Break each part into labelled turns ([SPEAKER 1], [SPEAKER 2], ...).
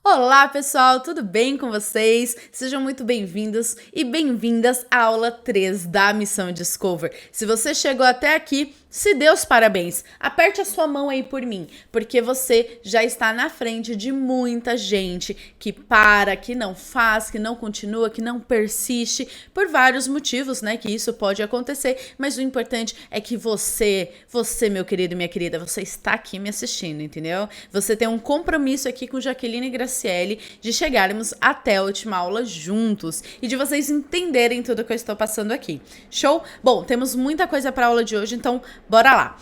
[SPEAKER 1] Olá, pessoal, tudo bem com vocês? Sejam muito bem-vindos e bem-vindas à aula 3 da Missão Discover. Se você chegou até aqui, se dê os parabéns. Aperte a sua mão aí por mim, porque você já está na frente de muita gente que para, que não faz, que não continua, que não persiste, por vários motivos, né, que isso pode acontecer, mas o importante é que você, meu querido e minha querida, você está aqui me assistindo, entendeu? Você tem um compromisso aqui com Jaqueline e Graciele de chegarmos até a última aula juntos e de vocês entenderem tudo que eu estou passando aqui. Show? Bom, temos muita coisa para a aula de hoje, então bora lá.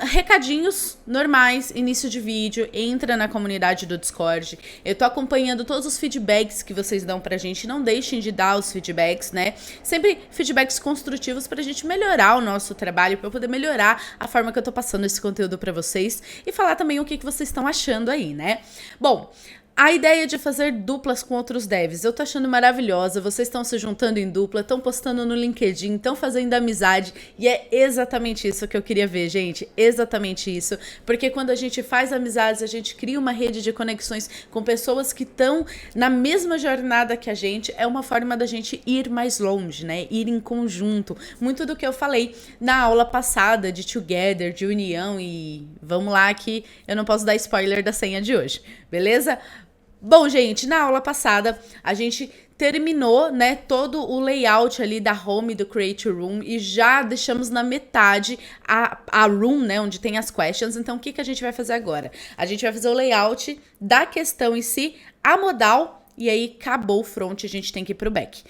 [SPEAKER 1] Recadinhos normais, início de vídeo, entra na comunidade do Discord. Eu tô acompanhando todos os feedbacks que vocês dão pra gente, não deixem de dar os feedbacks, né? Sempre feedbacks construtivos pra gente melhorar o nosso trabalho, pra eu poder melhorar a forma que eu tô passando esse conteúdo pra vocês e falar também o que vocês estão achando aí, né? Bom, a ideia de fazer duplas com outros devs, eu tô achando maravilhosa, vocês estão se juntando em dupla, estão postando no LinkedIn, estão fazendo amizade, e é exatamente isso que eu queria ver, gente, exatamente isso, porque quando a gente faz amizades, a gente cria uma rede de conexões com pessoas que estão na mesma jornada que a gente, é uma forma da gente ir mais longe, né, ir em conjunto, muito do que eu falei na aula passada de Together, de união, e vamos lá que eu não posso dar spoiler da senha de hoje, beleza? Bom, gente, na aula passada a gente terminou, né, todo o layout ali da home do Create Room e já deixamos na metade a room, né, onde tem as questions. Então, o que a gente vai fazer agora? A gente vai fazer o layout da questão em si, a modal, e aí acabou o front, a gente tem que ir pro back.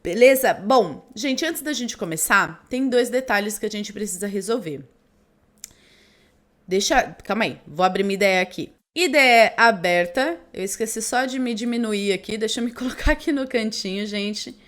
[SPEAKER 1] Beleza? Bom, gente, antes da gente começar, tem dois detalhes que a gente precisa resolver. Calma aí, vou abrir minha ideia aqui. Ideia aberta, eu esqueci só de me diminuir aqui, deixa eu me colocar aqui no cantinho, gente,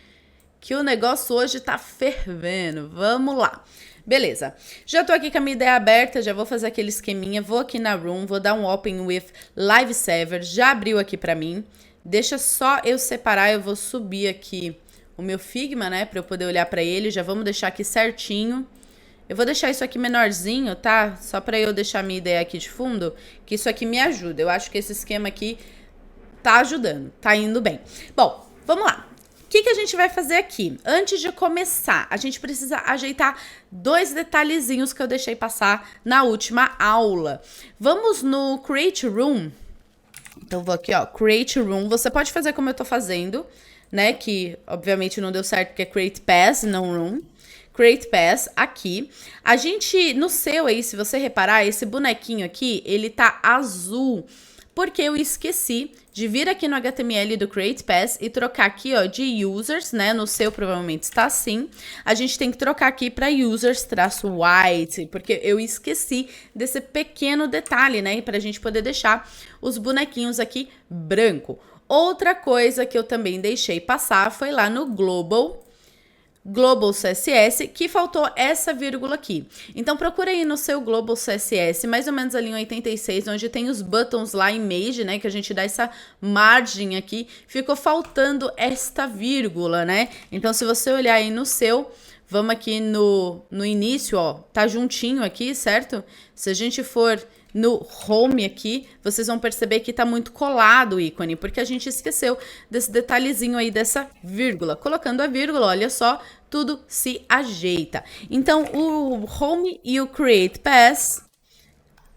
[SPEAKER 1] que o negócio hoje tá fervendo, vamos lá. Beleza, já tô aqui com a minha ideia aberta, já vou fazer aquele esqueminha, vou aqui na room, vou dar um open with live server, já abriu aqui pra mim, deixa só eu separar, eu vou subir aqui o meu Figma, né, pra eu poder olhar pra ele, já vamos deixar aqui certinho. Eu vou deixar isso aqui menorzinho, tá? Só pra eu deixar minha ideia aqui de fundo, que isso aqui me ajuda. Eu acho que esse esquema aqui tá ajudando, tá indo bem. Bom, vamos lá. O que a gente vai fazer aqui? Antes de começar, a gente precisa ajeitar dois detalhezinhos que eu deixei passar na última aula. Vamos no Create Room. Então, vou aqui, ó, Create Room. Você pode fazer como eu tô fazendo, né? Que, obviamente, não deu certo porque é Create Pass, não Room. Create Pass aqui. A gente, no seu aí, se você reparar, esse bonequinho aqui, ele tá azul, porque eu esqueci de vir aqui no HTML do Create Pass e trocar aqui, ó, de users, né? No seu provavelmente está assim. A gente tem que trocar aqui para users-white, porque eu esqueci desse pequeno detalhe, né? Pra gente poder deixar os bonequinhos aqui branco. Outra coisa que eu também deixei passar foi lá no Global CSS, que faltou essa vírgula aqui. Então, procura aí no seu Global CSS, mais ou menos ali em 86, onde tem os buttons lá, image, né, que a gente dá essa margem aqui, ficou faltando esta vírgula, né? Então, se você olhar aí no seu, vamos aqui no início, ó, tá juntinho aqui, certo? Se a gente for no home aqui, vocês vão perceber que tá muito colado o ícone, porque a gente esqueceu desse detalhezinho aí dessa vírgula. Colocando a vírgula, olha só, tudo se ajeita. Então, o home e o create pass,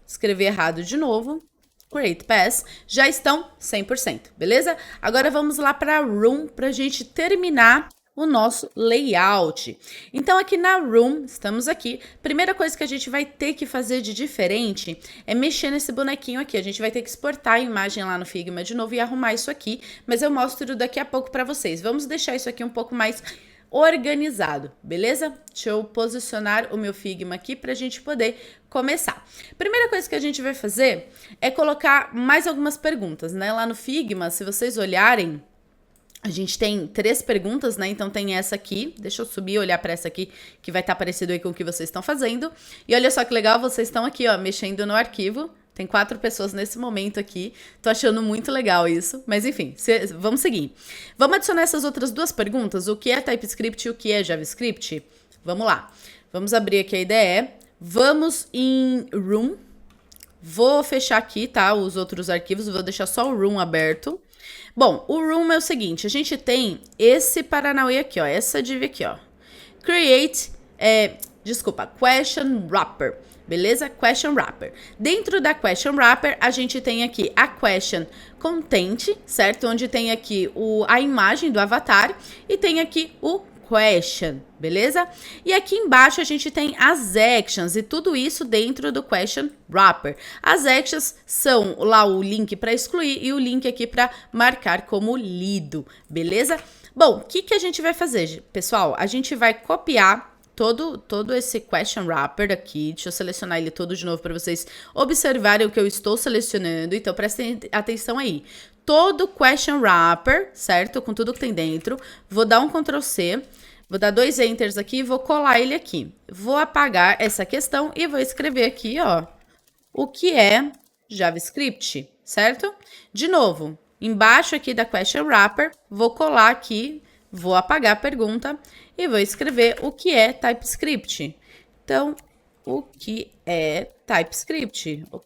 [SPEAKER 1] escrevi errado de novo, create pass, já estão 100%, beleza? Agora vamos lá para room pra gente terminar o nosso layout. Então, aqui na room, estamos aqui. Primeira coisa que a gente vai ter que fazer de diferente é mexer nesse bonequinho aqui. A gente vai ter que exportar a imagem lá no Figma de novo e arrumar isso aqui, mas eu mostro daqui a pouco para vocês. Vamos deixar isso aqui um pouco mais organizado, beleza? Deixa eu posicionar o meu Figma aqui para a gente poder começar. Primeira coisa que a gente vai fazer é colocar mais algumas perguntas, né? Lá no Figma, se vocês olharem, a gente tem 3 perguntas, né? Então tem essa aqui. Deixa eu subir e olhar para essa aqui, que vai estar parecido aí com o que vocês estão fazendo. E olha só que legal, vocês estão aqui, ó, mexendo no arquivo. Tem 4 pessoas nesse momento aqui. Tô achando muito legal isso. Mas enfim, vamos seguir. Vamos adicionar essas outras 2 perguntas. O que é TypeScript e o que é Vou fechar aqui, tá? Os outros arquivos, vou deixar só o room aberto. Bom, o room é o seguinte, a gente tem esse Paranauê aqui, ó, essa div aqui, ó. Question Wrapper, beleza? Question Wrapper. Dentro da Question Wrapper, a gente tem aqui a Question Content, certo? Onde tem aqui a imagem do avatar e tem aqui o question, beleza? E aqui embaixo a gente tem as actions e tudo isso dentro do Question Wrapper. As actions são lá o link para excluir e o link aqui para marcar como lido, beleza? Bom, o que a gente vai fazer, pessoal? A gente vai copiar todo esse Question Wrapper aqui. Deixa eu selecionar ele todo de novo para vocês observarem o que eu estou selecionando. Então, prestem atenção aí. Todo Question Wrapper, certo? Com tudo que tem dentro. Vou dar um Ctrl C. Vou dar 2 Enters aqui e vou colar ele aqui. Vou apagar essa questão e vou escrever aqui, ó, o que é JavaScript, certo? De novo, embaixo aqui da Question Wrapper, vou colar aqui, vou apagar a pergunta e vou escrever o que é TypeScript. Então, o que é TypeScript? Vou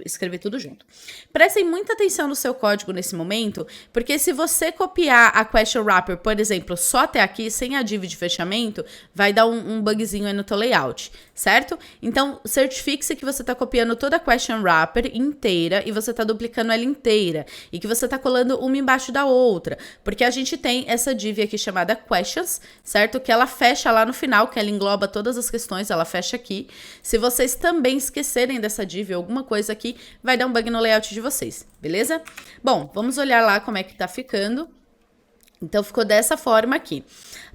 [SPEAKER 1] escrever tudo junto. Prestem muita atenção no seu código nesse momento, porque se você copiar a Question Wrapper, por exemplo, só até aqui, sem a div de fechamento, vai dar um bugzinho aí no teu layout, certo? Então, certifique-se que você está copiando toda a Question Wrapper inteira e você está duplicando ela inteira, e que você está colando uma embaixo da outra, porque a gente tem essa div aqui chamada Questions, certo? Que ela fecha lá no final, que ela engloba todas as questões, ela fecha aqui. Se vocês também esquecerem dessa div ou alguma coisa aqui, vai dar um bug no layout de vocês, beleza? Bom, vamos olhar lá como é que tá ficando. Então, ficou dessa forma aqui.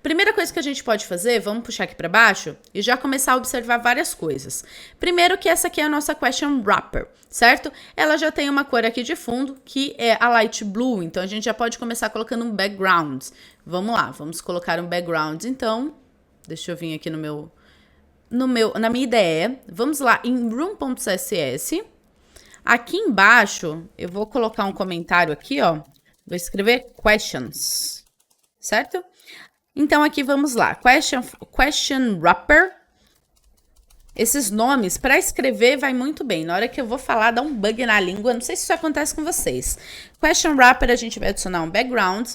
[SPEAKER 1] Primeira coisa que a gente pode fazer, vamos puxar aqui para baixo e já começar a observar várias coisas. Primeiro que essa aqui é a nossa Question Wrapper, certo? Ela já tem uma cor aqui de fundo, que é a light blue, então a gente já pode começar colocando um background. Vamos lá, vamos colocar um background, então. Deixa eu vir aqui na minha IDE, vamos lá em room.css. Aqui embaixo, eu vou colocar um comentário aqui, ó. Vou escrever questions, certo? Então, aqui vamos lá. Question Wrapper. Esses nomes, para escrever, vai muito bem. Na hora que eu vou falar, dá um bug na língua. Não sei se isso acontece com vocês. Question Wrapper, a gente vai adicionar um background.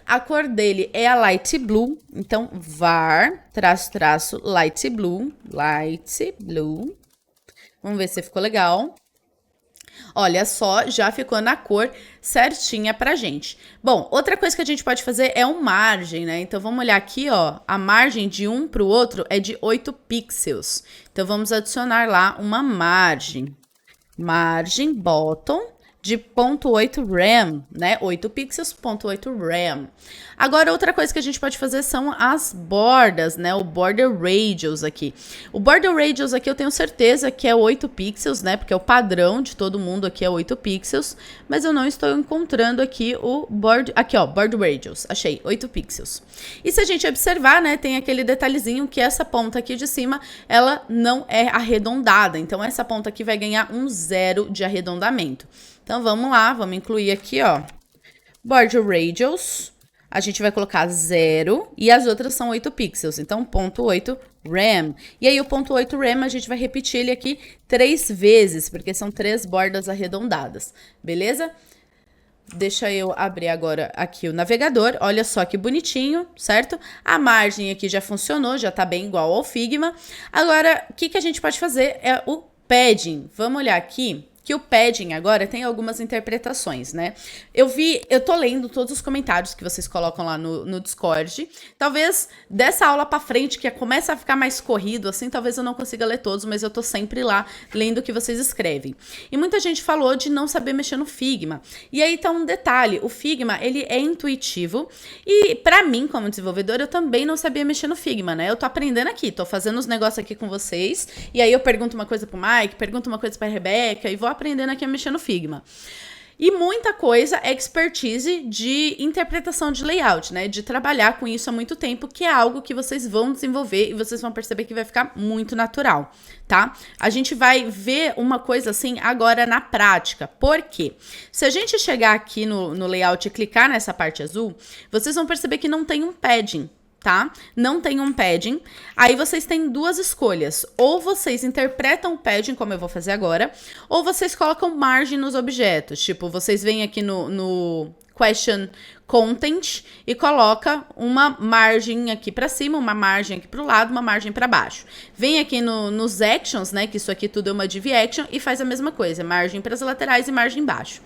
[SPEAKER 1] A cor dele é a light blue. Então, var, light blue. Light blue. Vamos ver se ficou legal. Olha só, já ficou na cor certinha pra gente. Bom, outra coisa que a gente pode fazer é um margem, né? Então, vamos olhar aqui, ó. A margem de um pro outro é de 8 pixels. Então, vamos adicionar lá uma margem. Margem bottom de 0.8 rem, né? 8 pixels, 0.8 rem. Agora, outra coisa que a gente pode fazer são as bordas, né? O border radius aqui. O border radius aqui eu tenho certeza que é 8 pixels, né? Porque é o padrão de todo mundo aqui é 8 pixels. Mas eu não estou encontrando aqui o border... Aqui, ó, border radius. Achei, 8 pixels. E se a gente observar, né? Tem aquele detalhezinho que essa ponta aqui de cima, ela não é arredondada. Então, essa ponta aqui vai ganhar um 0 de arredondamento. Então, vamos lá, vamos incluir aqui, ó, border radius, a gente vai colocar 0 e as outras são 8 pixels, então 0.8 rem. E aí o 0.8 rem a gente vai repetir ele aqui 3 vezes, porque são 3 bordas arredondadas, beleza? Deixa eu abrir agora aqui o navegador, olha só que bonitinho, certo? A margem aqui já funcionou, já tá bem igual ao Figma. Agora, o que a gente pode fazer é o padding. Vamos olhar aqui. Que o padding agora tem algumas interpretações, né? Eu tô lendo todos os comentários que vocês colocam lá no Discord. Talvez dessa aula pra frente, que começa a ficar mais corrido, assim, talvez eu não consiga ler todos, mas eu tô sempre lá lendo o que vocês escrevem. E muita gente falou de não saber mexer no Figma. E aí tá um detalhe, o Figma, ele é intuitivo e pra mim, como desenvolvedora, eu também não sabia mexer no Figma, né? Eu tô aprendendo aqui, tô fazendo os negócios aqui com vocês, e aí eu pergunto uma coisa pro Mike, pergunto uma coisa pra Rebeca, e vou aprendendo aqui a mexer no Figma. E muita coisa é expertise de interpretação de layout, né? De trabalhar com isso há muito tempo, que é algo que vocês vão desenvolver e vocês vão perceber que vai ficar muito natural, tá? A gente vai ver uma coisa assim agora na prática. Por quê? Se a gente chegar aqui no layout e clicar nessa parte azul, vocês vão perceber que não tem um padding, tá? Não tem um padding. Aí vocês têm duas escolhas. Ou vocês interpretam o padding, como eu vou fazer agora, ou vocês colocam margem nos objetos. Tipo, vocês vêm aqui no question content e coloca uma margem aqui para cima, uma margem aqui para o lado, uma margem para baixo. Vem aqui nos actions, né, que isso aqui tudo é uma div action e faz a mesma coisa, margem para as laterais e margem embaixo.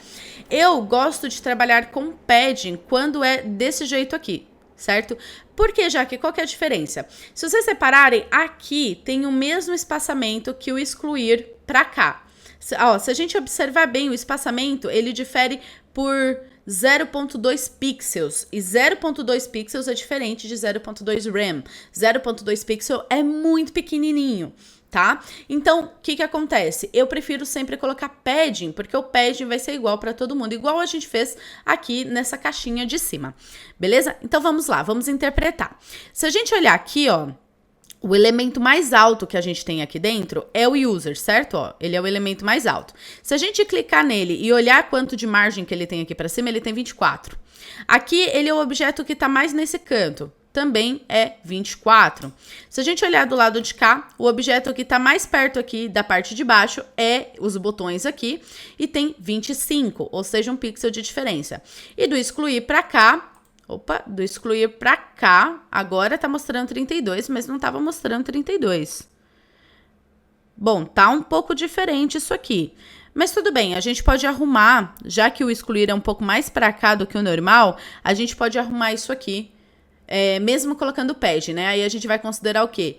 [SPEAKER 1] Eu gosto de trabalhar com padding quando é desse jeito aqui, certo? Porque, Jaque, qual que é a diferença? Se vocês separarem, aqui tem o mesmo espaçamento que o excluir para cá. Se a gente observar bem o espaçamento, ele difere por 0.2 pixels, e 0.2 pixels é diferente de 0.2 rem. 0.2 pixel é muito pequenininho, tá? Então, o que acontece? Eu prefiro sempre colocar padding, porque o padding vai ser igual para todo mundo, igual a gente fez aqui nessa caixinha de cima, beleza? Então, vamos lá, vamos interpretar. Se a gente olhar aqui, ó, o elemento mais alto que a gente tem aqui dentro é o user, certo? Ó, ele é o elemento mais alto. Se a gente clicar nele e olhar quanto de margem que ele tem aqui para cima, ele tem 24. Aqui, ele é o objeto que está mais nesse canto. Também é 24. Se a gente olhar do lado de cá, o objeto que está mais perto aqui da parte de baixo é os botões aqui e tem 25, ou seja, um pixel de diferença. E do excluir para cá, do excluir pra cá, agora tá mostrando 32, mas não tava mostrando 32. Bom, tá um pouco diferente isso aqui. Mas tudo bem, a gente pode arrumar, já que o excluir é um pouco mais pra cá do que o normal, a gente pode arrumar isso aqui, mesmo colocando o pad, né? Aí a gente vai considerar o quê?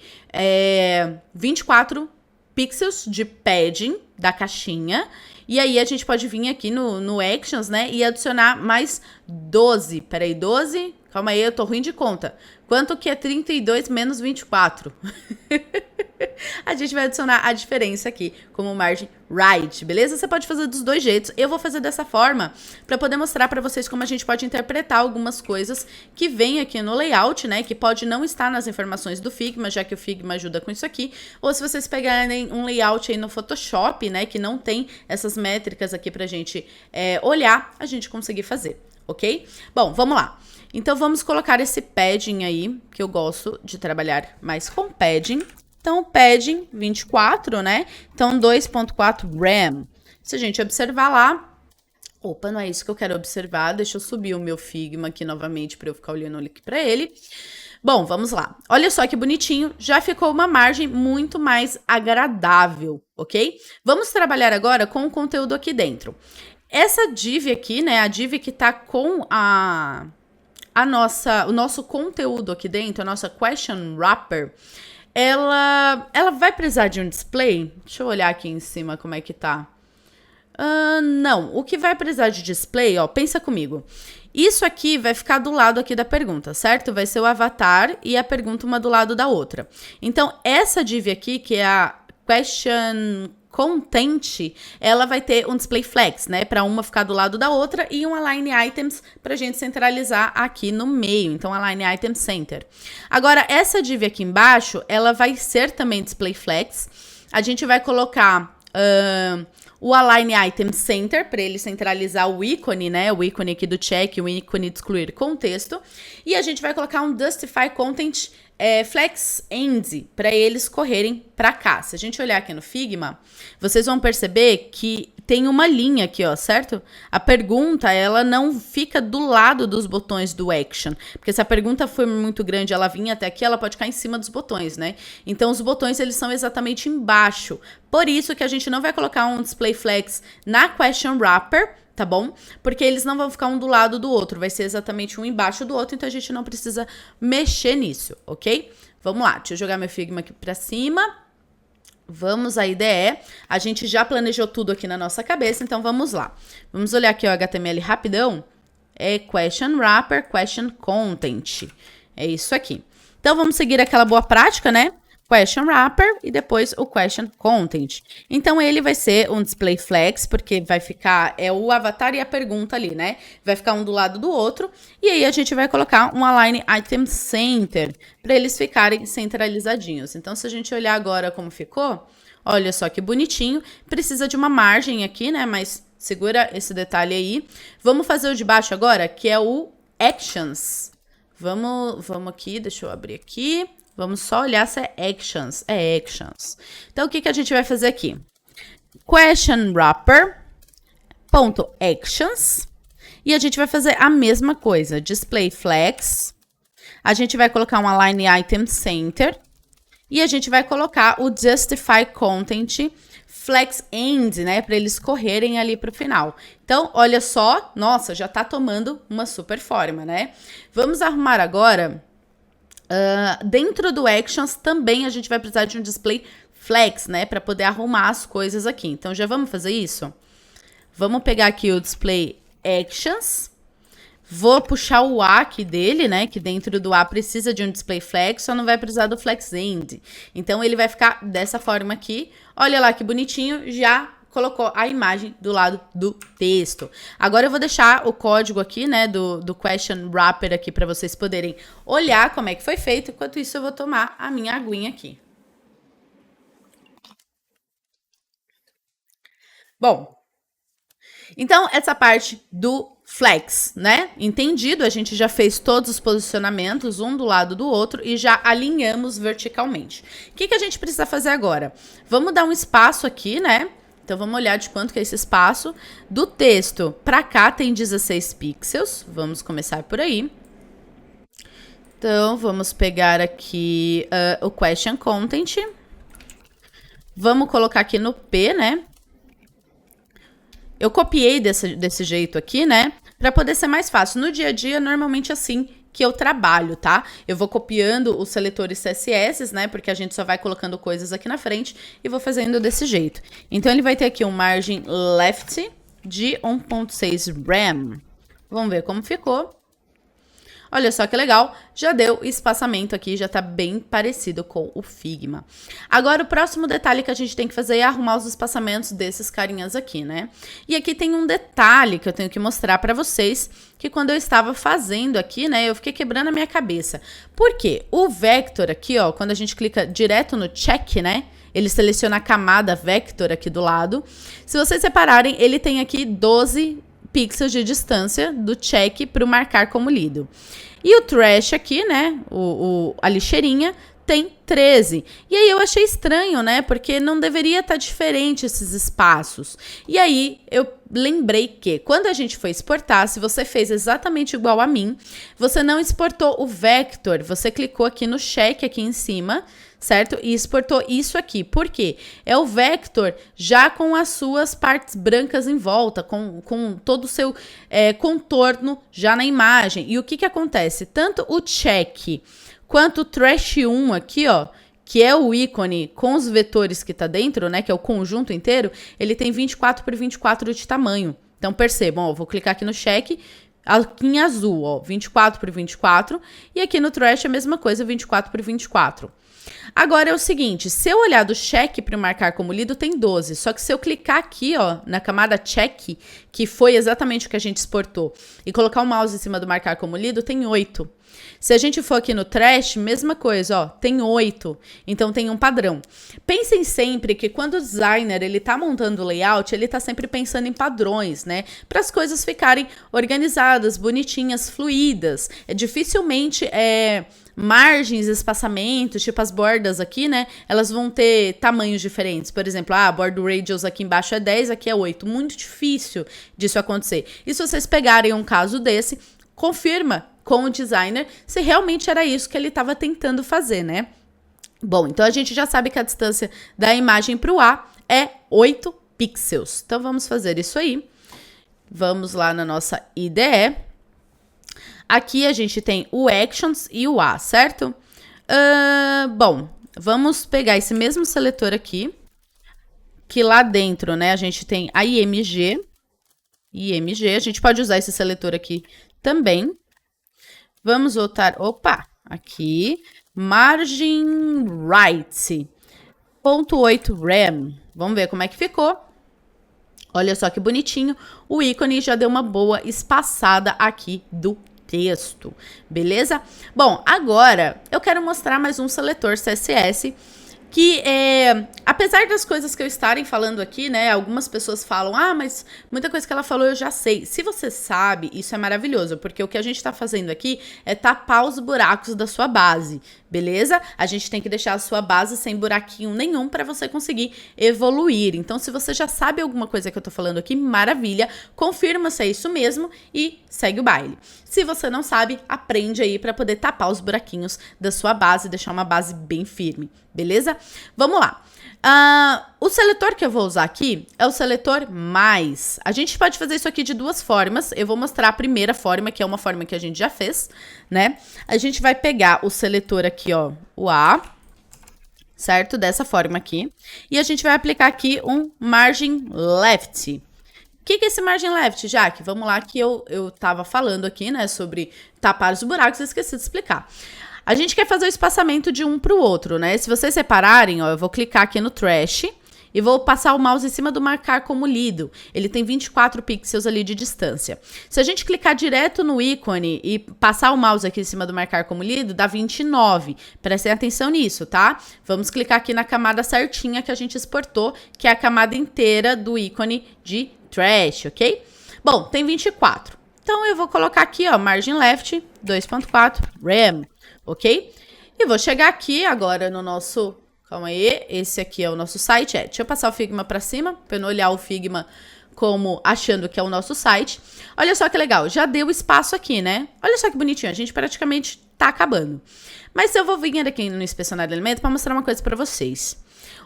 [SPEAKER 1] 24 pixels de padding da caixinha. E aí a gente pode vir aqui no Actions, né? E adicionar mais 12. Peraí, 12? Calma aí, eu tô ruim de conta. Quanto que é 32 menos 24? A gente vai adicionar a diferença aqui como margem right, beleza? Você pode fazer dos dois jeitos. Eu vou fazer dessa forma para poder mostrar para vocês como a gente pode interpretar algumas coisas que vem aqui no layout, né? Que pode não estar nas informações do Figma, já que o Figma ajuda com isso aqui. Ou se vocês pegarem um layout aí no Photoshop, né? Que não tem essas métricas aqui pra gente olhar, a gente conseguir fazer, ok? Bom, vamos lá. Então, vamos colocar esse padding aí, que eu gosto de trabalhar mais com padding. Então, o padding 24, né? Então, 2.4 rem. Se a gente observar lá... Opa, não é isso que eu quero observar. Deixa eu subir o meu Figma aqui novamente para eu ficar olhando aqui para ele. Bom, vamos lá. Olha só que bonitinho. Já ficou uma margem muito mais agradável, ok? Vamos trabalhar agora com o conteúdo aqui dentro. Essa div aqui, né? A div que tá com o nosso conteúdo aqui dentro, a nossa question wrapper, ela vai precisar de um display? Deixa eu olhar aqui em cima como é que tá. Não, o que vai precisar de display, ó, pensa comigo. Isso aqui vai ficar do lado aqui da pergunta, certo? Vai ser o avatar e a pergunta uma do lado da outra. Então, essa div aqui, que é a question content, ela vai ter um display flex, né? Para uma ficar do lado da outra e um align items para a gente centralizar aqui no meio. Então, align item center. Agora, essa div aqui embaixo, ela vai ser também display flex. A gente vai colocar o align item center para ele centralizar o ícone, né? O ícone aqui do check, o ícone de excluir contexto. E a gente vai colocar um justify content flex end para eles correrem para cá. Se a gente olhar aqui no Figma, vocês vão perceber que tem uma linha aqui, ó, certo? A pergunta, ela não fica do lado dos botões do action, porque se a pergunta for muito grande, ela vinha até aqui, ela pode ficar em cima dos botões, né? Então, os botões, eles são exatamente embaixo. Por isso que a gente não vai colocar um display flex na question wrapper, tá bom? Porque eles não vão ficar um do lado do outro, vai ser exatamente um embaixo do outro, então a gente não precisa mexer nisso, ok? Vamos lá, deixa eu jogar meu Figma aqui pra cima. Vamos à IDE. A gente já planejou tudo aqui na nossa cabeça, então vamos lá. Vamos olhar aqui o HTML rapidão. É question wrapper, question content. É isso aqui. Então, vamos seguir aquela boa prática, né? Question wrapper e depois o question content. Então, ele vai ser um display flex, porque vai ficar, o avatar e a pergunta ali, né? Vai ficar um do lado do outro. E aí, a gente vai colocar um align item center, para eles ficarem centralizadinhos. Então, se a gente olhar agora como ficou, olha só que bonitinho. Precisa de uma margem aqui, né? Mas segura esse detalhe aí. Vamos fazer o de baixo agora, que é o actions. Vamos aqui, deixa eu abrir aqui. Vamos só olhar se é actions. É actions. Então, o que a gente vai fazer aqui? Question wrapper, ponto actions. E a gente vai fazer a mesma coisa. Display flex. A gente vai colocar um align item center. E a gente vai colocar o justify content flex end, né? Para eles correrem ali para o final. Então, olha só. Nossa, já tá tomando uma super forma, né? Vamos arrumar agora. Dentro do actions também a gente vai precisar de um display flex, né? Para poder arrumar as coisas aqui. Então, já vamos fazer isso? Vamos pegar aqui o display actions. Vou puxar o A aqui dele, né? Que dentro do A precisa de um display flex, só não vai precisar do flex end. Então, ele vai ficar dessa forma aqui. Olha lá que bonitinho, já colocou a imagem do lado do texto. Agora eu vou deixar o código aqui, né, do question wrapper aqui para vocês poderem olhar como é que foi feito. Enquanto isso, eu vou tomar a minha aguinha aqui. Bom, então essa parte do flex, né? Entendido, a gente já fez todos os posicionamentos, um do lado do outro, e já alinhamos verticalmente. O que a gente precisa fazer agora? Vamos dar um espaço aqui, né? Então, vamos olhar de quanto que é esse espaço. Do texto para cá tem 16 pixels. Vamos começar por aí. Então, vamos pegar aqui o question content. Vamos colocar aqui no P, né? Eu copiei desse jeito aqui, né? Para poder ser mais fácil. No dia a dia, normalmente assim que eu trabalho, tá? Eu vou copiando os seletores CSS, né? Porque a gente só vai colocando coisas aqui na frente e vou fazendo desse jeito. Então, ele vai ter aqui um margin left de 1.6 rem. Vamos ver como ficou. Olha só que legal, já deu espaçamento aqui, já tá bem parecido com o Figma. Agora, o próximo detalhe que a gente tem que fazer é arrumar os espaçamentos desses carinhas aqui, né? E aqui tem um detalhe que eu tenho que mostrar pra vocês, que quando eu estava fazendo aqui, né, eu fiquei quebrando a minha cabeça. Por quê? O vector aqui, ó, quando a gente clica direto no check, né, ele seleciona a camada vector aqui do lado. Se vocês repararem, ele tem aqui 12 pixels de distância do check para o marcar como lido. E o trash aqui, né, a lixeirinha, tem 13. E aí eu achei estranho, né, porque não deveria estar diferente esses espaços. E aí eu lembrei que quando a gente foi exportar, se você fez exatamente igual a mim, você não exportou o vector, você clicou aqui no check aqui em cima, certo? E exportou isso aqui. Por quê? É o vector já com as suas partes brancas em volta, com todo o seu contorno já na imagem. E o que acontece? Tanto o check quanto o trash 1 aqui, ó, que é o ícone com os vetores que tá dentro, né, que é o conjunto inteiro, ele tem 24 por 24 de tamanho. Então, percebam, ó, vou clicar aqui no check, aqui em azul, ó, 24 por 24, e aqui no trash a mesma coisa, 24 por 24. Agora é o seguinte, se eu olhar do check para marcar como lido, tem 12. Só que se eu clicar aqui, ó, na camada check, que foi exatamente o que a gente exportou, e colocar o mouse em cima do marcar como lido, tem 8. Se a gente for aqui no trash, mesma coisa, ó, tem 8. Então, tem um padrão. Pensem sempre que quando o designer, ele tá montando o layout, ele tá sempre pensando em padrões, né? Para as coisas ficarem organizadas, bonitinhas, fluídas. Dificilmente, margens, espaçamentos, tipo as bordas aqui, né? Elas vão ter tamanhos diferentes. Por exemplo, a border radius aqui embaixo é 10, aqui é 8. Muito difícil disso acontecer. E se vocês pegarem um caso desse, confirma com o designer se realmente era isso que ele estava tentando fazer, né? Bom, então a gente já sabe que a distância da imagem para o A é 8 pixels. Então vamos fazer isso aí. Vamos lá na nossa IDE. Aqui a gente tem o Actions e o A, certo? Bom, vamos pegar esse mesmo seletor aqui, que lá dentro, né, a gente tem a IMG. A gente pode usar esse seletor aqui também. Vamos voltar, aqui, margin right, 0.8 rem. Vamos ver como é que ficou. Olha só que bonitinho, o ícone já deu uma boa espaçada aqui do texto, beleza? Bom, agora eu quero mostrar mais um seletor CSS que apesar das coisas que eu estarem falando aqui, né, algumas pessoas falam, mas muita coisa que ela falou eu já sei. Se você sabe, isso é maravilhoso, porque o que a gente tá fazendo aqui é tapar os buracos da sua base, beleza? A gente tem que deixar a sua base sem buraquinho nenhum para você conseguir evoluir. Então, se você já sabe alguma coisa que eu tô falando aqui, maravilha, confirma se é isso mesmo e segue o baile. Se você não sabe, aprende aí para poder tapar os buraquinhos da sua base e deixar uma base bem firme, beleza? Vamos lá. O seletor que eu vou usar aqui é o seletor mais. A gente pode fazer isso aqui de duas formas. Eu vou mostrar a primeira forma, que é uma forma que a gente já fez, né? A gente vai pegar o seletor aqui, ó, o A, certo? Dessa forma aqui. E a gente vai aplicar aqui um margin left. O que é esse margin left, Jaque? Vamos lá que eu tava falando aqui, né, sobre tapar os buracos e esqueci de explicar. A gente quer fazer o espaçamento de um para o outro, né? Se vocês separarem, ó, eu vou clicar aqui no trash e vou passar o mouse em cima do marcar como lido. Ele tem 24 pixels ali de distância. Se a gente clicar direto no ícone e passar o mouse aqui em cima do marcar como lido, dá 29. Prestem atenção nisso, tá? Vamos clicar aqui na camada certinha que a gente exportou, que é a camada inteira do ícone de trash, ok? Bom, tem 24. Então, eu vou colocar aqui, ó, margin left 2.4 rem, ok? E vou chegar aqui agora no nosso... Calma aí, esse aqui é o nosso site. Deixa eu passar o Figma para cima, para não olhar o Figma como achando que é o nosso site. Olha só que legal, já deu espaço aqui, né? Olha só que bonitinho, a gente praticamente tá acabando. Mas eu vou vir aqui no inspecionar elemento para mostrar uma coisa para vocês.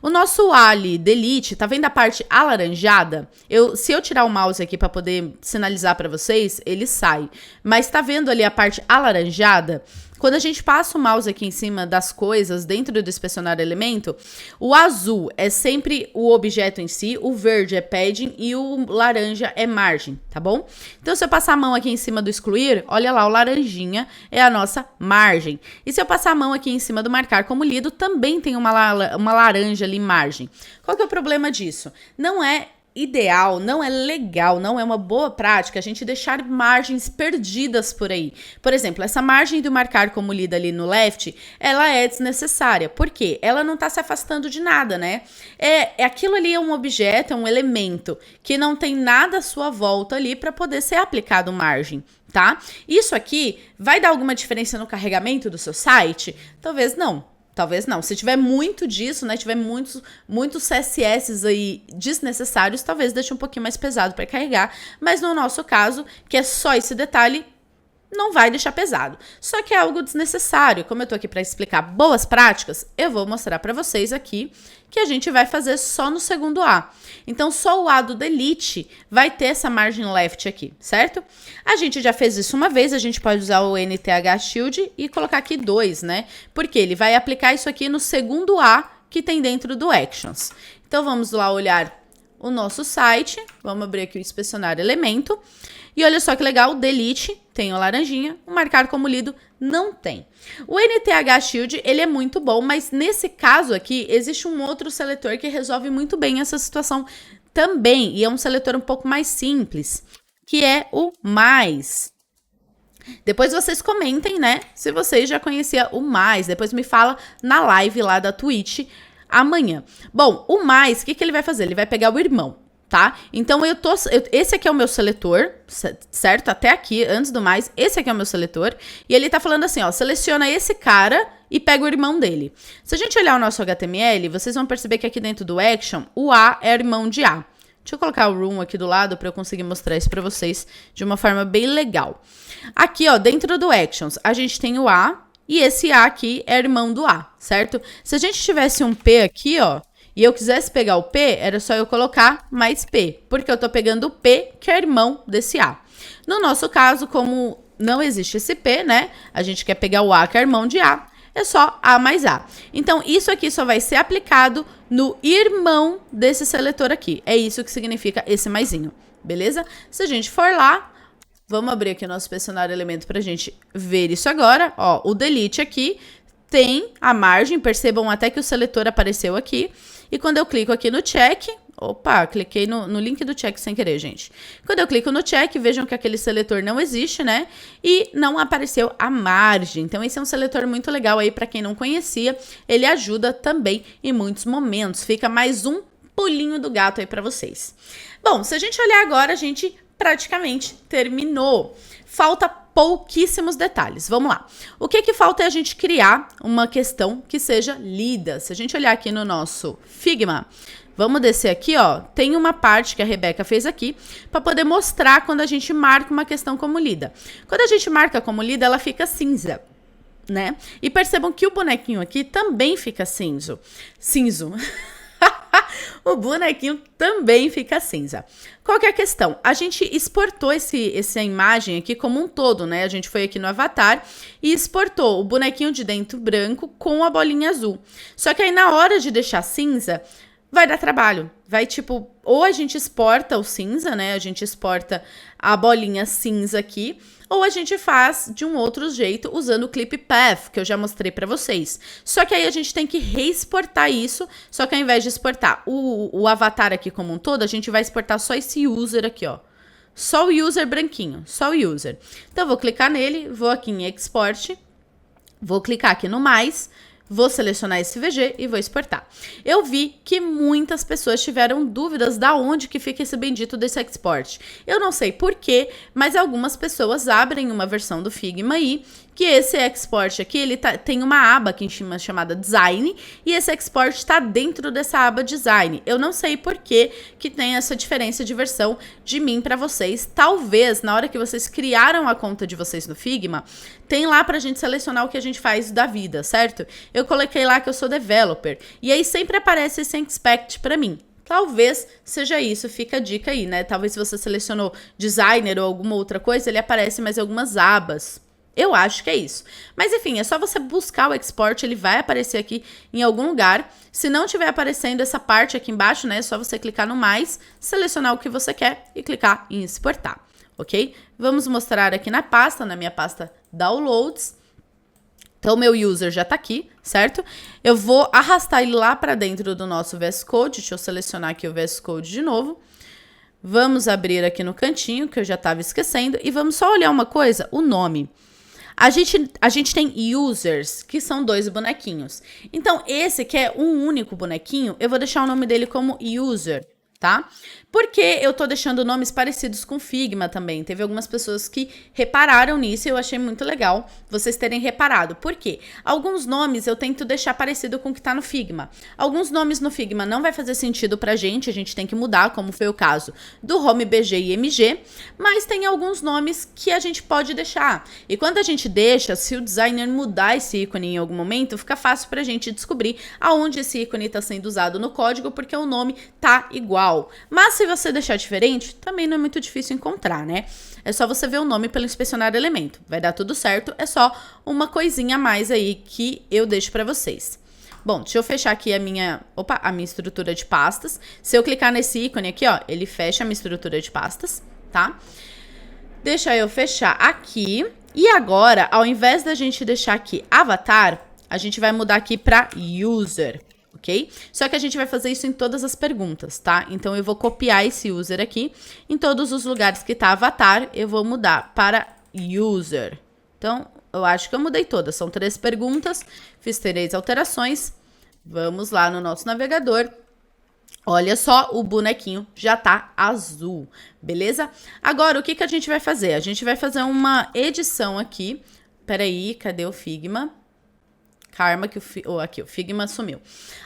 [SPEAKER 1] O nosso ali, delete, tá vendo a parte alaranjada? Se eu tirar o mouse aqui para poder sinalizar para vocês, ele sai. Mas tá vendo ali a parte alaranjada? Quando a gente passa o mouse aqui em cima das coisas dentro do inspecionar elemento, o azul é sempre o objeto em si, o verde é padding e o laranja é margem, tá bom? Então, se eu passar a mão aqui em cima do excluir, olha lá, o laranjinha é a nossa margem. E se eu passar a mão aqui em cima do marcar como lido, também tem uma laranja ali, margem. Qual que é o problema disso? Não é ideal, não é legal, não é uma boa prática a gente deixar margens perdidas por aí. Por exemplo, essa margem do marcar como lida ali no left, ela é desnecessária. Por quê? Ela não está se afastando de nada, né? Aquilo ali é um objeto, é um elemento que não tem nada à sua volta ali para poder ser aplicado margem, tá? Isso aqui vai dar alguma diferença no carregamento do seu site? Talvez não. Talvez não. Se tiver muito disso, né, tiver muitos CSS aí desnecessários, talvez deixe um pouquinho mais pesado para carregar. Mas no nosso caso, que é só esse detalhe, não vai deixar pesado. Só que é algo desnecessário. Como eu tô aqui para explicar boas práticas, eu vou mostrar para vocês aqui que a gente vai fazer só no segundo A. Então, só o A do delete vai ter essa margin left aqui, certo? A gente já fez isso uma vez, a gente pode usar o NTH Shield e colocar aqui 2, né? Porque ele vai aplicar isso aqui no segundo A que tem dentro do Actions. Então, vamos lá olhar o nosso site. Vamos abrir aqui o inspecionar elemento. E olha só que legal, o delete tem o laranjinha, o marcar como lido não tem. O NTH Shield, ele é muito bom, mas nesse caso aqui, existe um outro seletor que resolve muito bem essa situação também, e é um seletor um pouco mais simples, que é o mais. Depois vocês comentem, né, se vocês já conheciam o mais, depois me fala na live lá da Twitch amanhã. Bom, o mais, o que ele vai fazer? Ele vai pegar o irmão. Tá? Então, esse aqui é o meu seletor, certo? Até aqui, antes do mais, esse aqui é o meu seletor. E ele tá falando assim, ó, seleciona esse cara e pega o irmão dele. Se a gente olhar o nosso HTML, vocês vão perceber que aqui dentro do Action, o A é irmão de A. Deixa eu colocar o room aqui do lado para eu conseguir mostrar isso para vocês de uma forma bem legal. Aqui, ó, dentro do Actions, a gente tem o A e esse A aqui é irmão do A, certo? Se a gente tivesse um P aqui, ó, e eu quisesse pegar o P, era só eu colocar mais P, porque eu tô pegando o P, que é irmão desse A. No nosso caso, como não existe esse P, né, a gente quer pegar o A, que é irmão de A, é só A mais A. Então, isso aqui só vai ser aplicado no irmão desse seletor aqui. É isso que significa esse maisinho, beleza? Se a gente for lá, vamos abrir aqui o nosso inspecionar elemento pra gente ver isso agora. Ó, o delete aqui tem a margem, percebam até que o seletor apareceu aqui. E quando eu clico aqui no check, Opa, cliquei no link do check sem querer, gente. Quando eu clico no check, vejam que aquele seletor não existe, né? E não apareceu a margem. Então, esse é um seletor muito legal aí para quem não conhecia. Ele ajuda também em muitos momentos. Fica mais um pulinho do gato aí para vocês. Bom, se a gente olhar agora, a gente praticamente terminou. Falta pouquíssimos detalhes. Vamos lá. O que falta é a gente criar uma questão que seja lida. Se a gente olhar aqui no nosso Figma, vamos descer aqui, ó. Tem uma parte que a Rebeca fez aqui para poder mostrar quando a gente marca uma questão como lida. Quando a gente marca como lida, ela fica cinza, né? E percebam que o bonequinho aqui também fica cinzo. O bonequinho também fica cinza. Qual que é a questão? A gente exportou essa imagem aqui como um todo, né? A gente foi aqui no avatar e exportou o bonequinho de dentro branco com a bolinha azul. Só que aí na hora de deixar cinza, vai dar trabalho. Vai tipo, ou a gente exporta o cinza, né? A gente exporta a bolinha cinza aqui, ou a gente faz de um outro jeito usando o Clip Path, que eu já mostrei pra vocês. Só que aí a gente tem que reexportar isso, só que ao invés de exportar o avatar aqui como um todo, a gente vai exportar só esse user aqui, ó. Só o user branquinho, só o user. Então eu vou clicar nele, vou aqui em Export, vou clicar aqui no mais, vou selecionar esse VG e vou exportar. Eu vi que muitas pessoas tiveram dúvidas da onde que fica esse bendito desse export. Eu não sei porquê, mas algumas pessoas abrem uma versão do Figma aí, que esse export aqui, ele tem uma aba aqui em cima chamada Design, e esse export está dentro dessa aba Design. Eu não sei por que tem essa diferença de versão de mim para vocês. Talvez, na hora que vocês criaram a conta de vocês no Figma, tem lá pra gente selecionar o que a gente faz da vida, certo? Eu coloquei lá que eu sou developer, e aí sempre aparece esse expect para mim. Talvez seja isso, fica a dica aí, né? Talvez se você selecionou designer ou alguma outra coisa, ele aparece mais algumas abas. Eu acho que é isso. Mas enfim, é só você buscar o export, ele vai aparecer aqui em algum lugar. Se não estiver aparecendo essa parte aqui embaixo, né, é só você clicar no mais, selecionar o que você quer e clicar em exportar, ok? Vamos mostrar aqui na pasta, na minha pasta Downloads. Então, o meu user já tá aqui, certo? Eu vou arrastar ele lá para dentro do nosso VS Code. Deixa eu selecionar aqui o VS Code de novo. Vamos abrir aqui no cantinho, que eu já estava esquecendo. E vamos só olhar uma coisa, o nome. A gente tem users, que são 2 bonequinhos. Então, esse que é um único bonequinho, eu vou deixar o nome dele como user, tá? Porque eu tô deixando nomes parecidos com Figma também. Teve algumas pessoas que repararam nisso e eu achei muito legal vocês terem reparado. Por quê? Alguns nomes eu tento deixar parecido com o que tá no Figma. Alguns nomes no Figma não vai fazer sentido pra gente, a gente tem que mudar, como foi o caso do Home BG e MG, mas tem alguns nomes que a gente pode deixar. E quando a gente deixa, se o designer mudar esse ícone em algum momento, fica fácil pra gente descobrir aonde esse ícone tá sendo usado no código, porque o nome tá igual. Mas se você deixar diferente, também não é muito difícil encontrar, né? É só você ver o nome pelo inspecionar elemento. Vai dar tudo certo, é só uma coisinha a mais aí que eu deixo pra vocês. Bom, deixa eu fechar aqui a minha estrutura de pastas. Se eu clicar nesse ícone aqui, ó, ele fecha a minha estrutura de pastas, tá? Deixa eu fechar aqui. E agora, ao invés da gente deixar aqui avatar, a gente vai mudar aqui pra user. Ok? Só que a gente vai fazer isso em todas as perguntas, tá? Então, eu vou copiar esse user aqui. Em todos os lugares que tá avatar, eu vou mudar para user. Então, eu acho que eu mudei todas. São 3 perguntas, fiz 3 alterações. Vamos lá no nosso navegador. Olha só, o bonequinho já tá azul, beleza? Agora, o que a gente vai fazer? A gente vai fazer uma edição aqui. Peraí, cadê o Figma? Karma, que aqui, o Figma sumiu.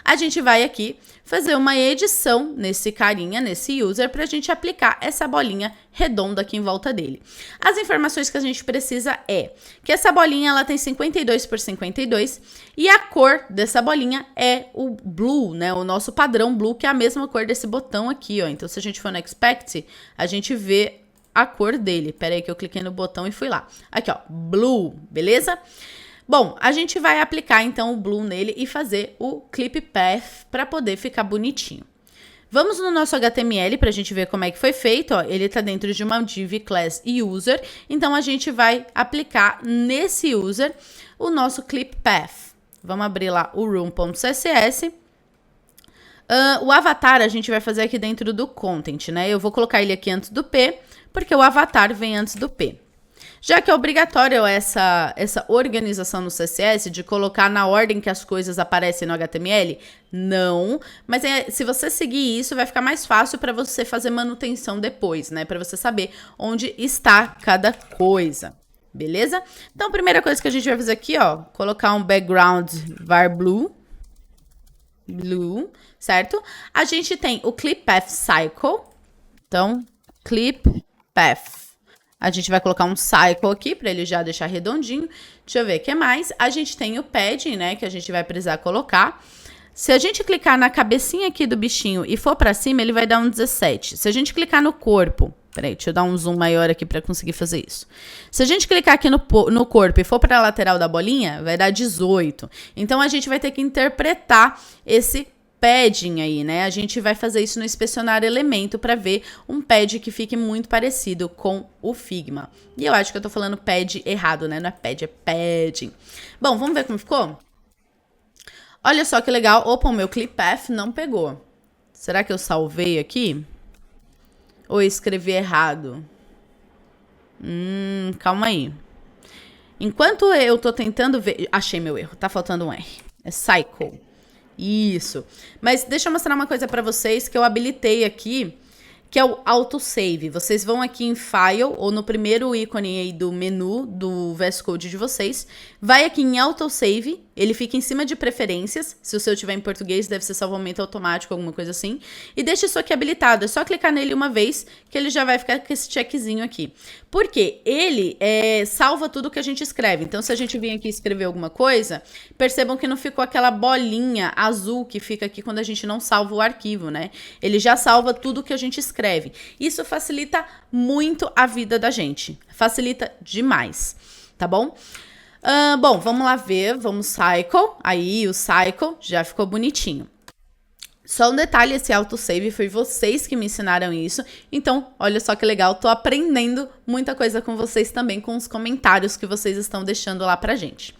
[SPEAKER 1] A gente vai aqui fazer uma edição nesse carinha, nesse user, pra gente aplicar essa bolinha redonda aqui em volta dele. As informações que a gente precisa é que essa bolinha, ela tem 52 por 52 e a cor dessa bolinha é o blue, né? O nosso padrão blue, que é a mesma cor desse botão aqui, ó. Então, se a gente for no Expect, a gente vê a cor dele. Pera aí que eu cliquei no botão e fui lá. Aqui, ó, blue, beleza? Bom, a gente vai aplicar então o blue nele e fazer o Clip Path para poder ficar bonitinho. Vamos no nosso HTML para a gente ver como é que foi feito. Ó, ele está dentro de uma div class user, então a gente vai aplicar nesse user o nosso Clip Path. Vamos abrir lá o room.css. O avatar a gente vai fazer aqui dentro do content, né? Eu vou colocar ele aqui antes do P, porque o avatar vem antes do P. Já que é obrigatório essa organização no CSS de colocar na ordem que as coisas aparecem no HTML, não. Mas se você seguir isso, vai ficar mais fácil para você fazer manutenção depois, né? Para você saber onde está cada coisa. Beleza? Então, a primeira coisa que a gente vai fazer aqui, ó, colocar um background var blue, certo? A gente tem o clip path cycle. Então, clip path. A gente vai colocar um cycle aqui para ele já deixar redondinho. Deixa eu ver o que mais. A gente tem o padding, né, que a gente vai precisar colocar. Se a gente clicar na cabecinha aqui do bichinho e for para cima, ele vai dar um 17. Se a gente clicar no corpo, peraí, deixa eu dar um zoom maior aqui para conseguir fazer isso. Se a gente clicar aqui no corpo e for para a lateral da bolinha, vai dar 18. Então, a gente vai ter que interpretar esse padding aí, né? A gente vai fazer isso no inspecionar elemento para ver um pad que fique muito parecido com o Figma. E eu acho que eu tô falando pad errado, né? Não é pad, é padding. Bom, vamos ver como ficou? Olha só que legal. Opa, o meu clip path não pegou. Será que eu salvei aqui? Ou eu escrevi errado? Calma aí. Enquanto eu tô tentando ver... Achei meu erro. Tá faltando um R. É cycle. Isso. Mas deixa eu mostrar uma coisa para vocês que eu habilitei aqui, que é o autosave. Vocês vão aqui em File, ou no primeiro ícone aí do menu do VS Code de vocês, vai aqui em autosave, ele fica em cima de preferências, se o seu tiver em português deve ser salvamento automático, alguma coisa assim, e deixa isso aqui habilitado, é só clicar nele uma vez que ele já vai ficar com esse checkzinho aqui. Porque ele salva tudo que a gente escreve, então se a gente vir aqui escrever alguma coisa, percebam que não ficou aquela bolinha azul que fica aqui quando a gente não salva o arquivo, né? Ele já salva tudo que a gente escreve. Isso facilita muito a vida da gente, facilita demais, tá bom? Bom, vamos lá ver, vamos cycle, aí o cycle já ficou bonitinho. Só um detalhe, esse autosave foi vocês que me ensinaram isso, então olha só que legal, tô aprendendo muita coisa com vocês também, com os comentários que vocês estão deixando lá pra gente.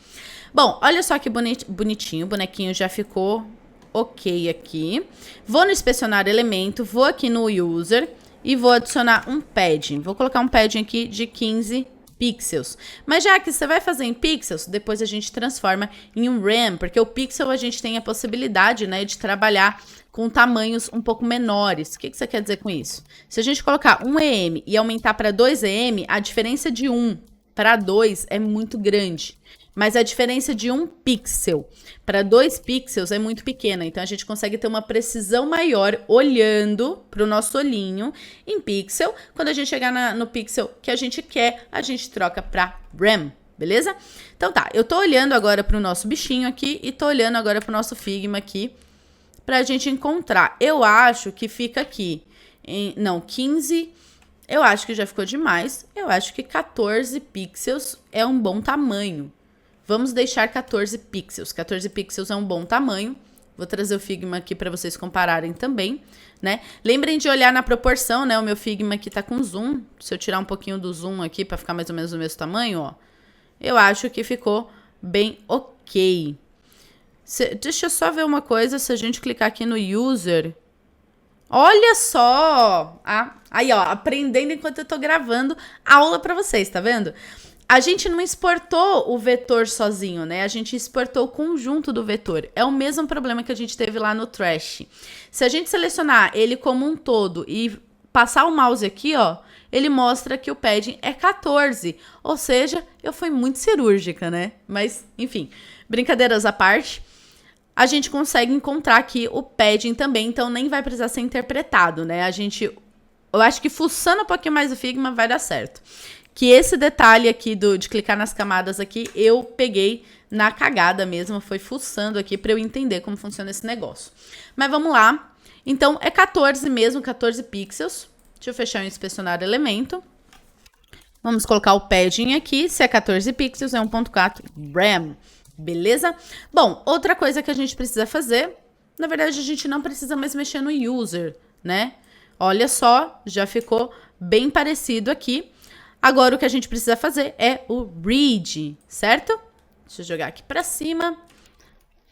[SPEAKER 1] Bom, olha só que bonitinho, o bonequinho já ficou ok aqui. Vou no inspecionar elemento, vou aqui no user e vou adicionar um padding. Vou colocar um padding aqui de 15 pixels. Mas já que você vai fazer em pixels, depois a gente transforma em um rem, porque o pixel a gente tem a possibilidade, né, de trabalhar com tamanhos um pouco menores. O que você quer dizer com isso? Se a gente colocar 1 EM e aumentar para 2 EM, a diferença de 1 para 2 é muito grande. Mas a diferença de 1 pixel para 2 pixels é muito pequena. Então, a gente consegue ter uma precisão maior olhando para o nosso olhinho em pixel. Quando a gente chegar no pixel que a gente quer, a gente troca para rem, beleza? Então, tá. Eu tô olhando agora para o nosso bichinho aqui e tô olhando agora para o nosso Figma aqui para a gente encontrar. Eu acho que fica aqui. Não, 15... Eu acho que já ficou demais. Eu acho que 14 pixels é um bom tamanho. Vamos deixar 14 pixels. 14 pixels é um bom tamanho. Vou trazer o Figma aqui para vocês compararem também, né? Lembrem de olhar na proporção, né? O meu Figma aqui tá com zoom. Se eu tirar um pouquinho do zoom aqui para ficar mais ou menos do mesmo tamanho, ó. Eu acho que ficou bem ok. Deixa eu só ver uma coisa. Se a gente clicar aqui no user... Olha só! Aí, ó, aprendendo enquanto eu tô gravando aula para vocês, tá vendo? A gente não exportou o vetor sozinho, né? A gente exportou o conjunto do vetor. É o mesmo problema que a gente teve lá no Trash. Se a gente selecionar ele como um todo e passar o mouse aqui, ó, ele mostra que o padding é 14. Ou seja, eu fui muito cirúrgica, né? Mas, enfim, brincadeiras à parte, a gente consegue encontrar aqui o padding também, então nem vai precisar ser interpretado, né? Eu acho que fuçando um pouquinho mais o Figma vai dar certo. Que esse detalhe aqui de clicar nas camadas aqui, eu peguei na cagada mesmo, foi fuçando aqui para eu entender como funciona esse negócio. Mas vamos lá. Então, é 14 mesmo, 14 pixels. Deixa eu fechar o inspecionar elemento. Vamos colocar o padding aqui. Se é 14 pixels, é 1.4 rem. Beleza? Bom, outra coisa que a gente precisa fazer, na verdade, a gente não precisa mais mexer no user, né? Olha só, já ficou bem parecido aqui. Agora, o que a gente precisa fazer é o read, certo? Deixa eu jogar aqui pra cima.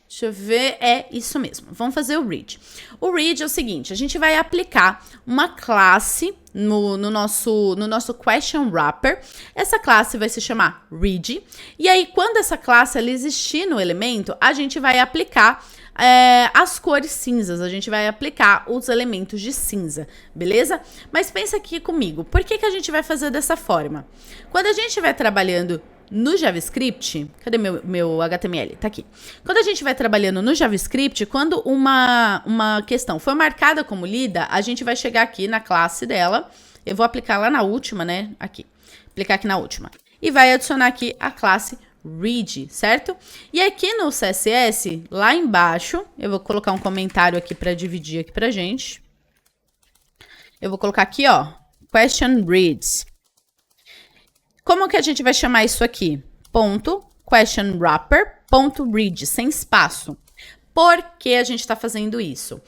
[SPEAKER 1] Deixa eu ver, é isso mesmo. Vamos fazer o read. O read é o seguinte, a gente vai aplicar uma classe no nosso question wrapper. Essa classe vai se chamar read. E aí, quando essa classe ela existir no elemento, a gente vai aplicar as cores cinzas, a gente vai aplicar os elementos de cinza, beleza? Mas pensa aqui comigo, por que a gente vai fazer dessa forma? Quando a gente vai trabalhando no JavaScript, cadê meu HTML? Tá aqui. Quando a gente vai trabalhando no JavaScript, quando uma questão for marcada como lida, a gente vai chegar aqui na classe dela, eu vou aplicar lá na última, né? Aqui, aplicar aqui na última. E vai adicionar aqui a classe read, certo? E aqui no CSS, lá embaixo, eu vou colocar um comentário aqui para dividir aqui pra gente. Eu vou colocar aqui, ó, question reads. Como que a gente vai chamar isso aqui? Ponto question wrapper ponto read, sem espaço. Por que a gente está fazendo isso?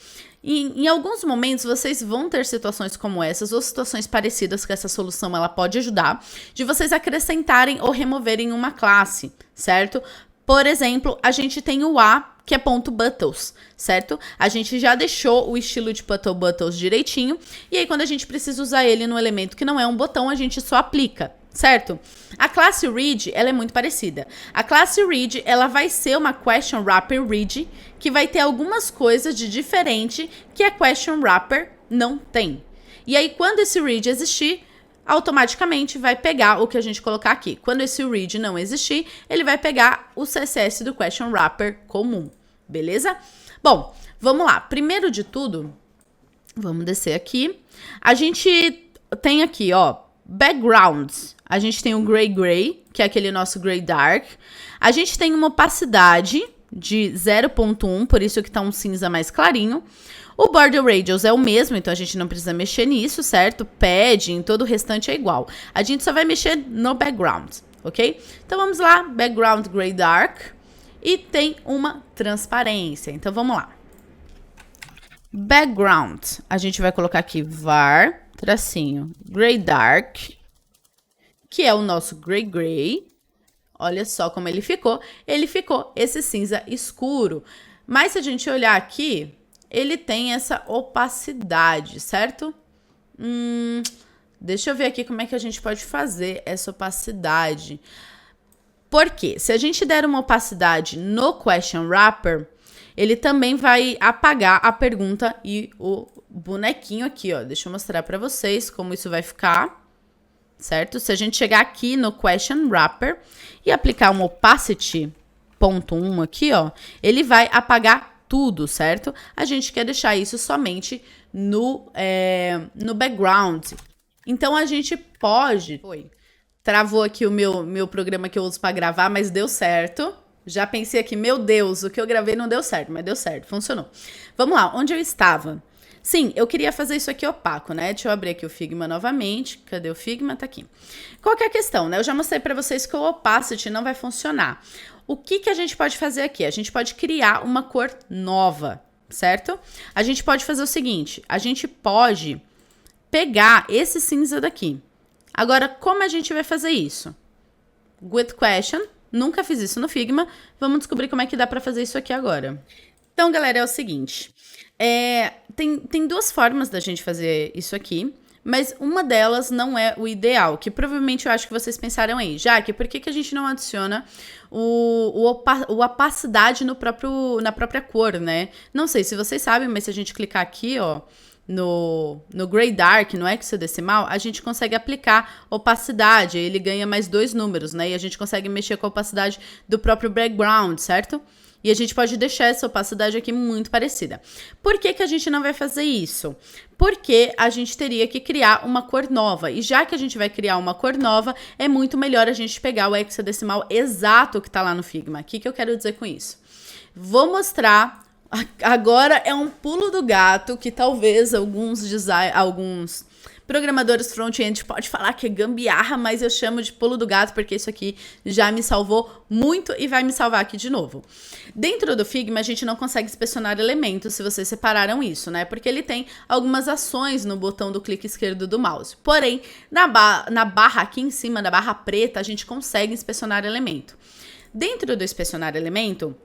[SPEAKER 1] Em alguns momentos, vocês vão ter situações como essas, ou situações parecidas que essa solução ela pode ajudar, de vocês acrescentarem ou removerem uma classe, certo? Por exemplo, a gente tem o A, que é ponto .buttons, certo? A gente já deixou o estilo de .buttons direitinho, e aí quando a gente precisa usar ele no elemento que não é um botão, a gente só aplica, certo? A classe read, ela é muito parecida. A classe read, ela vai ser uma question wrapper read, que vai ter algumas coisas de diferente que a question wrapper não tem. E aí, quando esse read existir, automaticamente vai pegar o que a gente colocar aqui. Quando esse read não existir, ele vai pegar o CSS do question wrapper comum, beleza? Bom, vamos lá. Primeiro de tudo, vamos descer aqui. A gente tem aqui, ó, backgrounds. A gente tem o gray, que é aquele nosso gray dark. A gente tem uma opacidade de 0.1, por isso que tá um cinza mais clarinho. O border radius é o mesmo, então a gente não precisa mexer nisso, certo? Padding, todo o restante é igual. A gente só vai mexer no background, ok? Então vamos lá, background gray dark. E tem uma transparência, então vamos lá. Background, a gente vai colocar aqui var, tracinho, gray dark, que é o nosso gray. Olha só como ele ficou. Ele ficou esse cinza escuro. Mas se a gente olhar aqui, ele tem essa opacidade, certo? Deixa eu ver aqui como é que a gente pode fazer essa opacidade. Por quê? Se a gente der uma opacidade no question wrapper, ele também vai apagar a pergunta e o bonequinho aqui, ó. Deixa eu mostrar para vocês como isso vai ficar. Certo? Se a gente chegar aqui no question wrapper e aplicar um opacity ponto 1 aqui, ó, ele vai apagar tudo, certo? A gente quer deixar isso somente no background. Então, a gente pode... Travou aqui o meu programa que eu uso para gravar, mas deu certo. Já pensei aqui, meu Deus, o que eu gravei não deu certo, mas deu certo, funcionou. Vamos lá, onde eu estava? Sim, eu queria fazer isso aqui opaco, né? Deixa eu abrir aqui o Figma novamente. Cadê o Figma? Tá aqui. Qual que é a questão, né? Eu já mostrei para vocês que o opacity não vai funcionar. O que a gente pode fazer aqui? A gente pode criar uma cor nova, certo? A gente pode fazer o seguinte, a gente pode pegar esse cinza daqui. Agora, como a gente vai fazer isso? With question, nunca fiz isso no Figma, vamos descobrir como é que dá para fazer isso aqui agora. Então, galera, é o seguinte... Tem duas formas da gente fazer isso aqui, mas uma delas não é o ideal, que provavelmente eu acho que vocês pensaram aí. Jaque, por que a gente não adiciona o opacidade na própria cor, né? Não sei se vocês sabem, mas se a gente clicar aqui, ó, no gray dark, no hexadecimal, a gente consegue aplicar opacidade, ele ganha mais 2 números, né? E a gente consegue mexer com a opacidade do próprio background, certo? E a gente pode deixar essa opacidade aqui muito parecida. Por que a gente não vai fazer isso? Porque a gente teria que criar uma cor nova. E já que a gente vai criar uma cor nova, é muito melhor a gente pegar o hexadecimal exato que está lá no Figma. O que eu quero dizer com isso? Vou mostrar... Agora é um pulo do gato que talvez alguns programadores front-end pode falar que é gambiarra, mas eu chamo de pulo do gato porque isso aqui já me salvou muito e vai me salvar aqui de novo. Dentro do Figma, a gente não consegue inspecionar elementos, se vocês separaram isso, né? Porque ele tem algumas ações no botão do clique esquerdo do mouse. Porém, na barra aqui em cima, na barra preta, a gente consegue inspecionar elemento. Dentro do inspecionar elemento,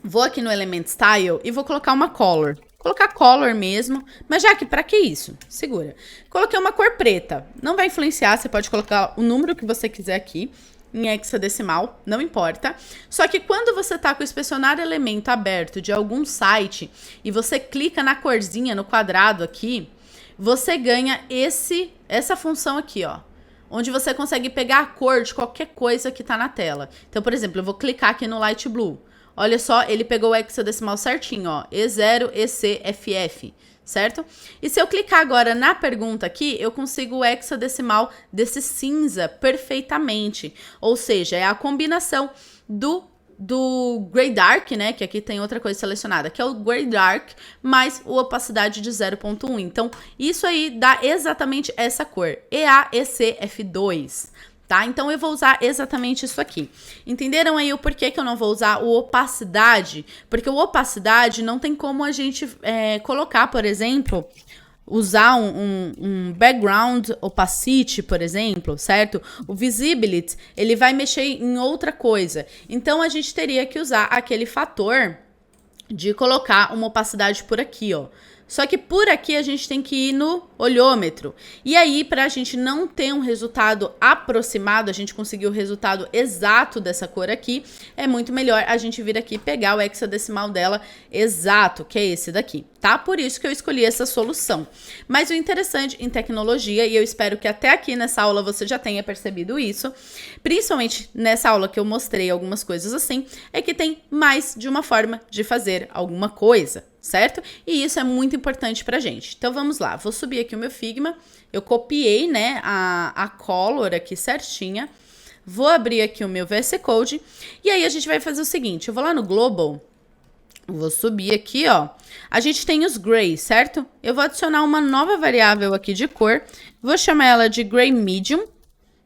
[SPEAKER 1] Vou aqui no Element Style e vou colocar uma color. Colocar color mesmo, mas já que pra que isso? Segura. Coloquei uma cor preta. Não vai influenciar, você pode colocar o número que você quiser aqui em hexadecimal, não importa. Só que quando você tá com o inspecionar elemento aberto de algum site e você clica na corzinha, no quadrado aqui, você ganha essa função aqui, ó. Onde você consegue pegar a cor de qualquer coisa que tá na tela. Então, por exemplo, eu vou clicar aqui no Light Blue. Olha só, ele pegou o hexadecimal certinho, ó. E0, EC, FF, certo? E se eu clicar agora na pergunta aqui, eu consigo o hexadecimal desse cinza perfeitamente. Ou seja, é a combinação do Gray Dark, né, que aqui tem outra coisa selecionada, que é o Gray Dark, mais o opacidade de 0.1. Então, isso aí dá exatamente essa cor, EAECF2, tá? Então, eu vou usar exatamente isso aqui. Entenderam aí o porquê que eu não vou usar o opacidade? Porque o opacidade não tem como a gente colocar, por exemplo, usar um background opacity, por exemplo, certo? O visibility, ele vai mexer em outra coisa. Então, a gente teria que usar aquele fator de colocar uma opacidade por aqui, ó. Só que por aqui a gente tem que ir no olhômetro. E aí, para a gente não ter um resultado aproximado, a gente conseguir o resultado exato dessa cor aqui, é muito melhor a gente vir aqui e pegar o hexadecimal dela exato, que é esse daqui, tá? Por isso que eu escolhi essa solução. Mas o interessante em tecnologia, e eu espero que até aqui nessa aula você já tenha percebido isso, principalmente nessa aula que eu mostrei algumas coisas assim, é que tem mais de uma forma de fazer alguma coisa, certo? E isso é muito importante pra gente. Então vamos lá, vou subir aqui o meu Figma, eu copiei, né, a color aqui certinha, vou abrir aqui o meu VS Code, e aí a gente vai fazer o seguinte, eu vou lá no Global, vou subir aqui, ó, a gente tem os Gray, certo? Eu vou adicionar uma nova variável aqui de cor, vou chamar ela de Gray Medium,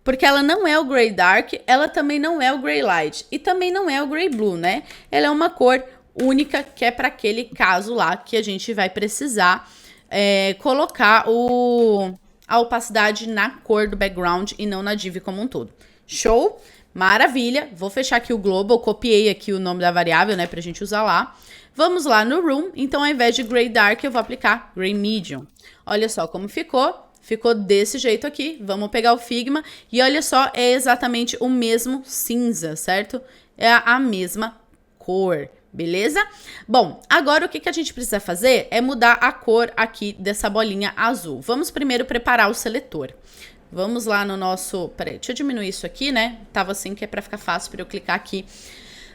[SPEAKER 1] porque ela não é o Gray Dark, ela também não é o Gray Light, e também não é o Gray Blue, né? Ela é uma cor única, que é para aquele caso lá que a gente vai precisar colocar a opacidade na cor do background e não na div como um todo. Show? Maravilha! Vou fechar aqui o global, copiei aqui o nome da variável, né, pra gente usar lá. Vamos lá no room, então ao invés de Gray Dark eu vou aplicar Gray Medium. Olha só como ficou. Ficou desse jeito aqui. Vamos pegar o Figma e olha só, é exatamente o mesmo cinza, certo? É a mesma cor. Beleza? Bom, agora o que a gente precisa fazer é mudar a cor aqui dessa bolinha azul. Vamos primeiro preparar o seletor. Vamos lá no nosso... Peraí, deixa eu diminuir isso aqui, né? Tava assim que é pra ficar fácil pra eu clicar aqui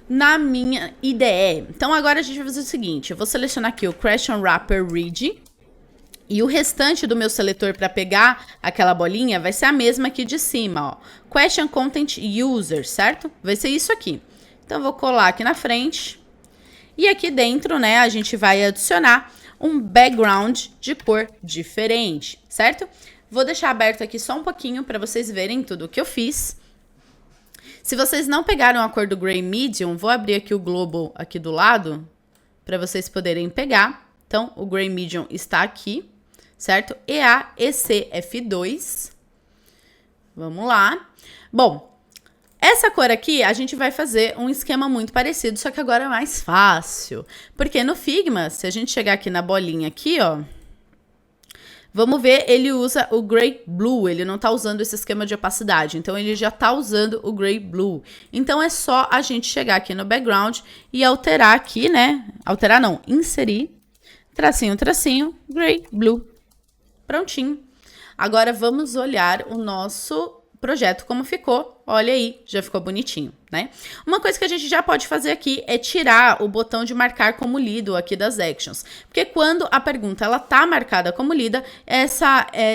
[SPEAKER 1] na minha IDE. Então agora a gente vai fazer o seguinte, eu vou selecionar aqui o Question Wrapper Read e o restante do meu seletor para pegar aquela bolinha vai ser a mesma aqui de cima, ó. Question Content User, certo? Vai ser isso aqui. Então eu vou colar aqui na frente. E aqui dentro, né, a gente vai adicionar um background de cor diferente, certo? Vou deixar aberto aqui só um pouquinho para vocês verem tudo o que eu fiz. Se vocês não pegaram a cor do Gray Medium, vou abrir aqui o Global aqui do lado para vocês poderem pegar. Então, o Gray Medium está aqui, certo? EAECF2. Vamos lá. Bom, essa cor aqui, a gente vai fazer um esquema muito parecido, só que agora é mais fácil. Porque no Figma, se a gente chegar aqui na bolinha aqui, ó, vamos ver, ele usa o Gray Blue, ele não tá usando esse esquema de opacidade, então ele já tá usando o Gray Blue. Então é só a gente chegar aqui no background e alterar aqui, né? Alterar não, inserir, tracinho, tracinho, Gray Blue. Prontinho. Agora vamos olhar o nosso projeto como ficou. Olha aí, já ficou bonitinho, né? Uma coisa que a gente já pode fazer aqui é tirar o botão de marcar como lido aqui das actions. Porque quando a pergunta ela tá marcada como lida,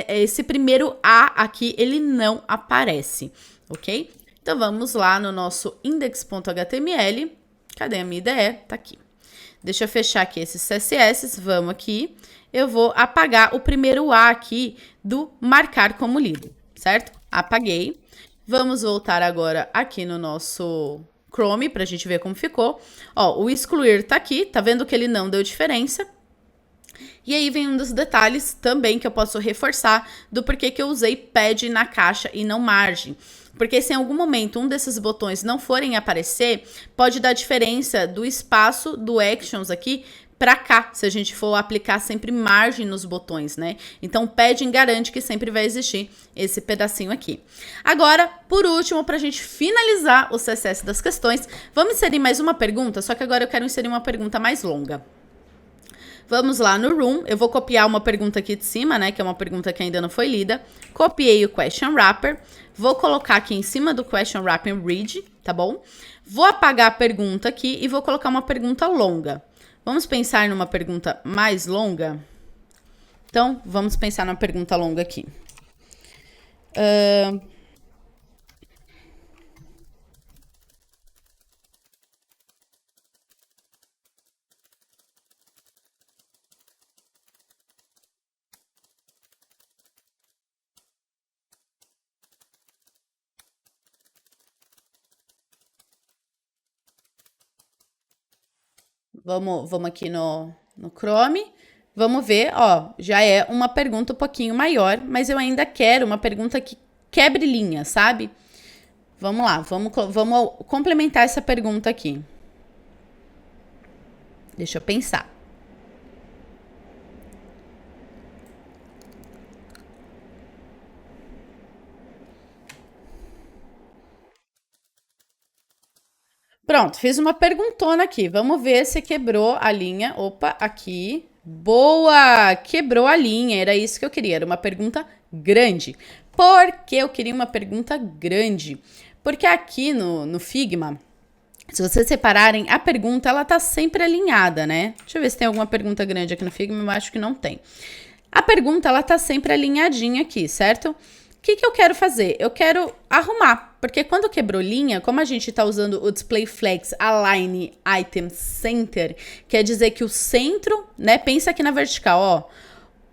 [SPEAKER 1] esse primeiro A aqui, ele não aparece, ok? Então vamos lá no nosso index.html. Cadê a minha IDE? Tá aqui. Deixa eu fechar aqui esses CSS, vamos aqui. Eu vou apagar o primeiro A aqui do marcar como lido, certo? Apaguei. Vamos voltar agora aqui no nosso Chrome pra gente ver como ficou. Ó, o excluir tá aqui, tá vendo que ele não deu diferença? E aí vem um dos detalhes também que eu posso reforçar do porquê que eu usei pad na caixa e não margem. Porque se em algum momento um desses botões não forem aparecer, pode dar diferença do espaço do Actions aqui para cá, se a gente for aplicar sempre margem nos botões, né? Então, o padding garante que sempre vai existir esse pedacinho aqui. Agora, por último, para a gente finalizar o CSS das questões, vamos inserir mais uma pergunta, só que agora eu quero inserir uma pergunta mais longa. Vamos lá no Room, eu vou copiar uma pergunta aqui de cima, né, que é uma pergunta que ainda não foi lida. Copiei o Question Wrapper, vou colocar aqui em cima do Question Wrapper Read, tá bom? Vou apagar a pergunta aqui e vou colocar uma pergunta longa. Vamos pensar numa pergunta mais longa? Então, vamos pensar numa pergunta longa aqui. Vamos aqui no Chrome. Vamos ver, ó, já é uma pergunta um pouquinho maior, mas eu ainda quero uma pergunta que quebre linha, sabe? Vamos lá, vamos complementar essa pergunta aqui. Deixa eu pensar. Pronto, fiz uma perguntona aqui. Vamos ver se quebrou a linha. Opa, aqui. Boa! Quebrou a linha. Era isso que eu queria. Era uma pergunta grande. Por que eu queria uma pergunta grande? Porque aqui no Figma, se vocês separarem, a pergunta, ela tá sempre alinhada, né? Deixa eu ver se tem alguma pergunta grande aqui no Figma. Eu acho que não tem. A pergunta, ela tá sempre alinhadinha aqui, certo? O que eu quero fazer? Eu quero arrumar, porque quando quebrou linha, como a gente está usando o Display Flex Align Item Center, quer dizer que o centro, né, pensa aqui na vertical, ó,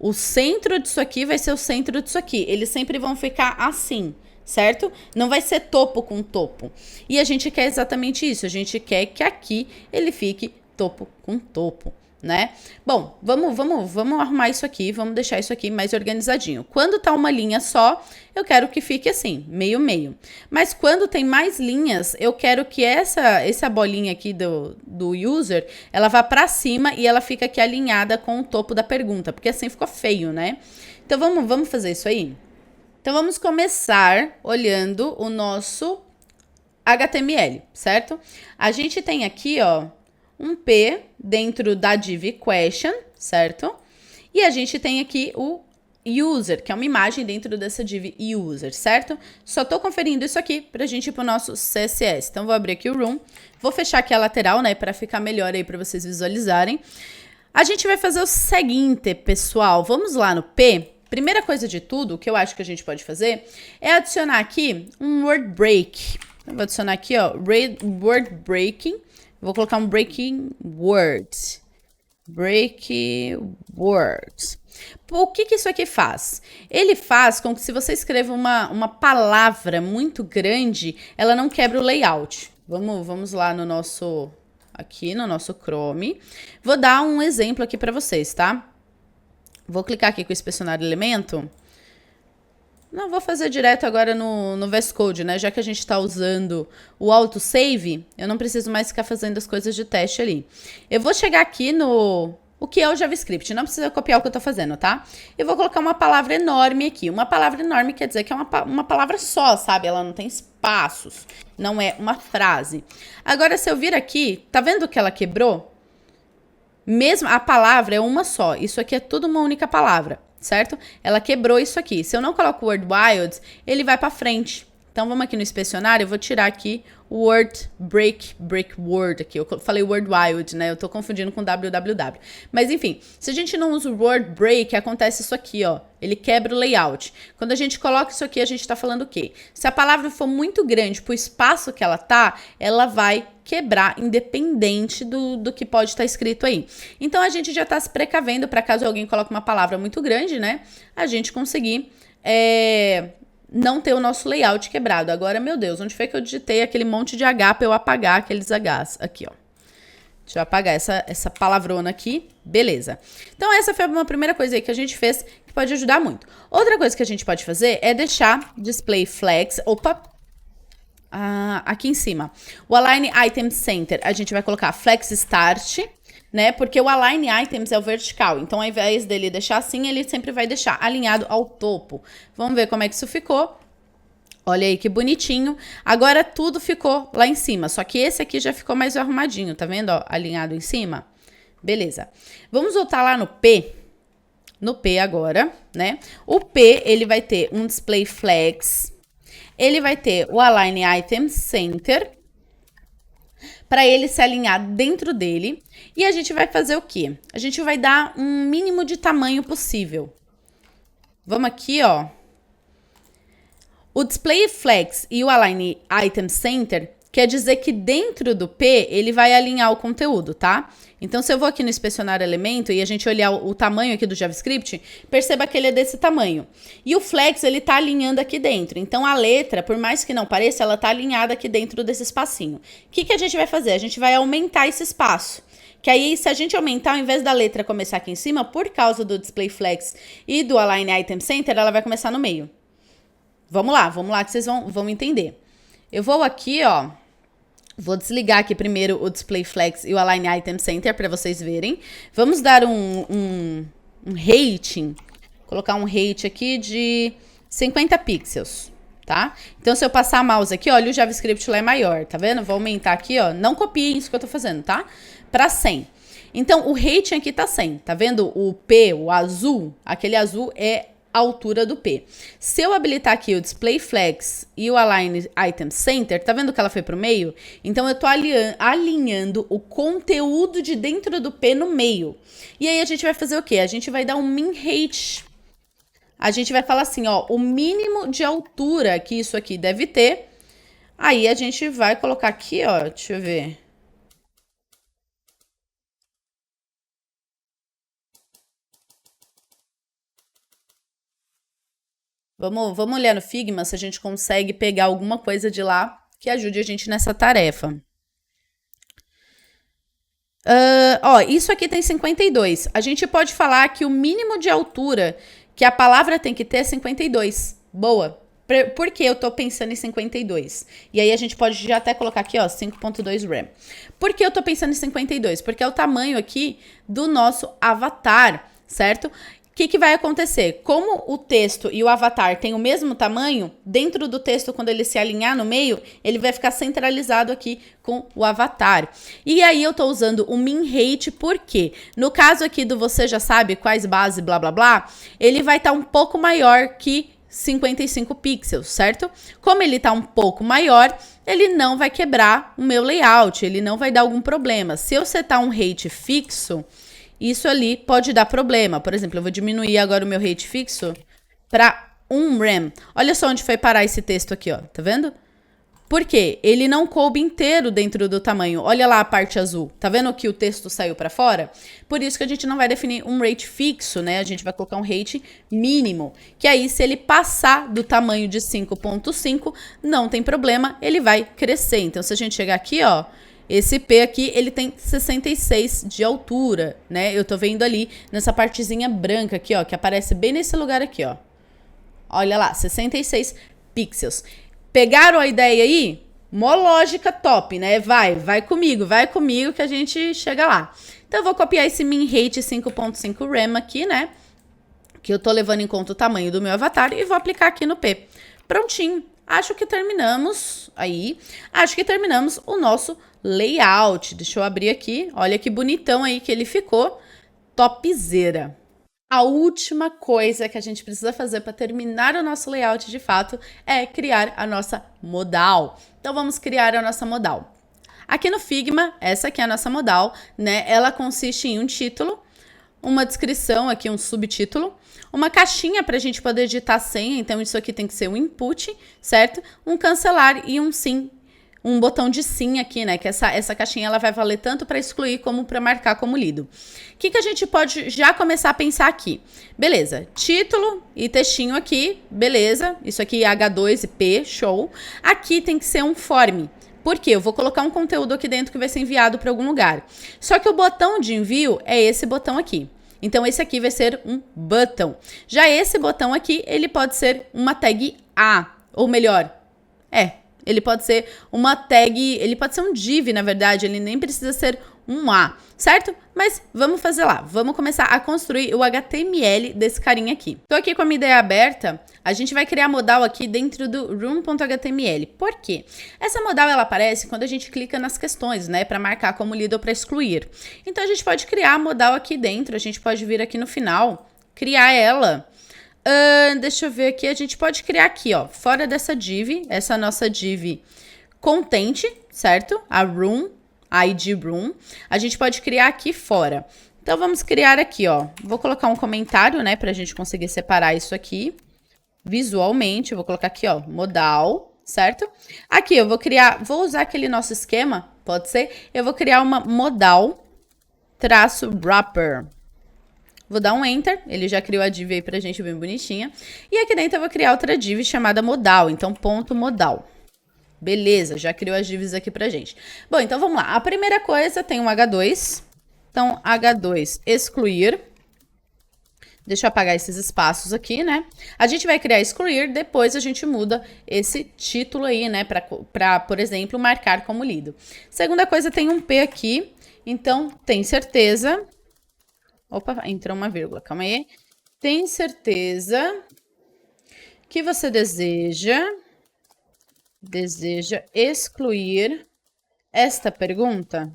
[SPEAKER 1] o centro disso aqui vai ser o centro disso aqui, eles sempre vão ficar assim, certo? Não vai ser topo com topo. E a gente quer exatamente isso, a gente quer que aqui ele fique topo com topo, né? Bom, vamos arrumar isso aqui, vamos deixar isso aqui mais organizadinho. Quando tá uma linha só, eu quero que fique assim, meio. Mas quando tem mais linhas, eu quero que essa bolinha aqui do user, ela vá para cima e ela fica aqui alinhada com o topo da pergunta, porque assim ficou feio, né? Então vamos fazer isso aí? Então vamos começar olhando o nosso HTML, certo? A gente tem aqui, ó, um P dentro da div question, certo? E a gente tem aqui o user, que é uma imagem dentro dessa div user, certo? Só tô conferindo isso aqui pra gente ir pro nosso CSS. Então, vou abrir aqui o room, vou fechar aqui a lateral, né, pra ficar melhor aí pra vocês visualizarem. A gente vai fazer o seguinte, pessoal, vamos lá no P. Primeira coisa de tudo, o que eu acho que a gente pode fazer, é adicionar aqui um word break. Eu vou adicionar aqui, ó, word breaking. Vou colocar um breaking word. Break words. O que isso aqui faz? Ele faz com que se você escreva uma palavra muito grande, ela não quebra o layout. Vamos lá no nosso, aqui no nosso Chrome. Vou dar um exemplo aqui para vocês, tá? Vou clicar aqui com o inspecionar elemento. Não, vou fazer direto agora no VS Code, né? Já que a gente está usando o autosave, eu não preciso mais ficar fazendo as coisas de teste ali. Eu vou chegar aqui no... O que é o JavaScript? Não precisa copiar o que eu estou fazendo, tá? Eu vou colocar uma palavra enorme aqui. Uma palavra enorme quer dizer que é uma palavra só, sabe? Ela não tem espaços. Não é uma frase. Agora, se eu vir aqui, tá vendo que ela quebrou? Mesmo a palavra é uma só. Isso aqui é tudo uma única palavra. Certo? Ela quebrou isso aqui. Se eu não coloco o word wild, ele vai para frente. Então, vamos aqui no inspecionar, eu vou tirar aqui o word break word aqui. Eu falei word wild, né? Eu tô confundindo com www. Mas, enfim, se a gente não usa o word break, acontece isso aqui, ó. Ele quebra o layout. Quando a gente coloca isso aqui, a gente tá falando o quê? Se a palavra for muito grande pro espaço que ela tá, ela vai quebrar, independente do que pode estar escrito aí. Então, a gente já tá se precavendo para caso alguém coloque uma palavra muito grande, né? A gente conseguir... não ter o nosso layout quebrado. Agora, meu Deus, onde foi que eu digitei aquele monte de H para eu apagar aqueles Hs? Aqui, ó. Deixa eu apagar essa palavrona aqui. Beleza. Então, essa foi uma primeira coisa aí que a gente fez que pode ajudar muito. Outra coisa que a gente pode fazer é deixar display flags. Opa! Aqui em cima. O Align Item Center, a gente vai colocar Flex Start, né? Porque o Align Items é o vertical. Então, ao invés dele deixar assim, ele sempre vai deixar alinhado ao topo. Vamos ver como é que isso ficou. Olha aí que bonitinho. Agora tudo ficou lá em cima. Só que esse aqui já ficou mais arrumadinho. Tá vendo? Ó, alinhado em cima. Beleza. Vamos voltar lá no P. No P agora, né? O P, ele vai ter um Display Flags. Ele vai ter o Align Item Center. Para ele se alinhar dentro dele. E a gente vai fazer o quê? A gente vai dar um mínimo de tamanho possível. Vamos aqui, ó. O Display Flags e o Align Item Center quer dizer que dentro do P ele vai alinhar o conteúdo, tá? Então, se eu vou aqui no inspecionar elemento e a gente olhar o tamanho aqui do JavaScript, perceba que ele é desse tamanho. E o Flex, ele tá alinhando aqui dentro. Então, a letra, por mais que não pareça, ela tá alinhada aqui dentro desse espacinho. O que a gente vai fazer? A gente vai aumentar esse espaço. Que aí, se a gente aumentar, ao invés da letra começar aqui em cima, por causa do Display Flags e do Align Item Center, ela vai começar no meio. Vamos lá que vocês vão entender. Eu vou aqui, ó, vou desligar aqui primeiro o Display Flags e o Align Item Center para vocês verem. Vamos dar um rating, colocar um rate aqui de 50 pixels, tá? Então, se eu passar a mouse aqui, olha, o JavaScript lá é maior, tá vendo? Vou aumentar aqui, ó, não copiem isso que eu tô fazendo, tá? Para 100. Então, o rating aqui tá 100, tá vendo? O P, o azul, aquele azul é a altura do P. Se eu habilitar aqui o Display Flags e o Align Item Center, tá vendo que ela foi pro meio? Então, eu tô alinhando o conteúdo de dentro do P no meio. E aí, a gente vai fazer o quê? A gente vai dar um min height. A gente vai falar assim, ó, o mínimo de altura que isso aqui deve ter. Aí, a gente vai colocar aqui, ó, deixa eu ver. Vamos olhar no Figma se a gente consegue pegar alguma coisa de lá que ajude a gente nessa tarefa. Ó, isso aqui tem 52. A gente pode falar que o mínimo de altura que a palavra tem que ter é 52. Boa. Por que eu tô pensando em 52? E aí a gente pode já até colocar aqui, ó, 5.2 RAM. Por que eu tô pensando em 52? Porque é o tamanho aqui do nosso avatar, certo? O que vai acontecer? Como o texto e o avatar têm o mesmo tamanho, dentro do texto, quando ele se alinhar no meio, ele vai ficar centralizado aqui com o avatar. E aí eu tô usando o min height, por quê? No caso aqui do você já sabe quais bases, blá blá blá, ele vai estar um pouco maior que 55 pixels, certo? Como ele tá um pouco maior, ele não vai quebrar o meu layout, ele não vai dar algum problema. Se eu setar um height fixo, isso ali pode dar problema. Por exemplo, eu vou diminuir agora o meu rate fixo para 1 RAM. Olha só onde foi parar esse texto aqui, ó. Tá vendo? Por quê? Ele não coube inteiro dentro do tamanho. Olha lá a parte azul. Tá vendo que o texto saiu para fora? Por isso que a gente não vai definir um rate fixo, né? A gente vai colocar um rate mínimo. Que aí, se ele passar do tamanho de 5.5, não tem problema, ele vai crescer. Então, se a gente chegar aqui, ó, esse P aqui, ele tem 66 de altura, né? Eu tô vendo ali nessa partezinha branca aqui, ó, que aparece bem nesse lugar aqui, ó. Olha lá, 66 pixels. Pegaram a ideia aí? Mó lógica top, né? Vai comigo que a gente chega lá. Então, eu vou copiar esse min height 5.5 RAM aqui, né? Que eu tô levando em conta o tamanho do meu avatar e vou aplicar aqui no P. Prontinho. Acho que terminamos aí. Acho que terminamos o nosso layout. Deixa eu abrir aqui. Olha que bonitão aí que ele ficou. Topzera. A última coisa que a gente precisa fazer para terminar o nosso layout de fato é criar a nossa modal. Então, vamos criar a nossa modal. Aqui no Figma, essa aqui é a nossa modal, né? Ela consiste em um título, uma descrição aqui, um subtítulo, uma caixinha para a gente poder digitar senha, então isso aqui tem que ser um input, certo? Um cancelar e um sim, um botão de sim aqui, né? Que essa caixinha ela vai valer tanto para excluir como para marcar como lido. O que a gente pode já começar a pensar aqui? Beleza, título e textinho aqui, beleza. Isso aqui é H2 e P, show. Aqui tem que ser um form. Porque eu vou colocar um conteúdo aqui dentro que vai ser enviado para algum lugar. Só que o botão de envio é esse botão aqui. Então, esse aqui vai ser um button. Já esse botão aqui, ele pode ser uma tag A, ou melhor, ele pode ser uma tag, ele pode ser um div, na verdade, ele nem precisa ser um A, certo? Mas vamos fazer lá, vamos começar a construir o HTML desse carinha aqui. Tô aqui com a minha ideia aberta, a gente vai criar modal aqui dentro do room.html. Por quê? Essa modal, ela aparece quando a gente clica nas questões, né, para marcar como lido ou para excluir. Então, a gente pode criar a modal aqui dentro, a gente pode vir aqui no final, criar ela. Deixa eu ver aqui, a gente pode criar aqui, ó, fora dessa div, essa nossa div content, certo? A room, ID room, a gente pode criar aqui fora. Então, vamos criar aqui, ó, vou colocar um comentário, né, pra gente conseguir separar isso aqui visualmente. Eu vou colocar aqui, ó, modal, certo? Aqui eu vou usar aquele nosso esquema, pode ser? Eu vou criar uma modal traço wrapper. Vou dar um enter, ele já criou a div aí pra gente bem bonitinha. E aqui dentro eu vou criar outra div chamada modal, então ponto modal. Beleza, já criou as divs aqui pra gente. Bom, então vamos lá. A primeira coisa tem um H2. Então, H2 excluir. Deixa eu apagar esses espaços aqui, né? A gente vai criar excluir, depois a gente muda esse título aí, né? Pra, por exemplo, marcar como lido. Segunda coisa, tem um P aqui. Então, tem certeza... Opa, entrou uma vírgula, calma aí. Tem certeza que você deseja excluir esta pergunta?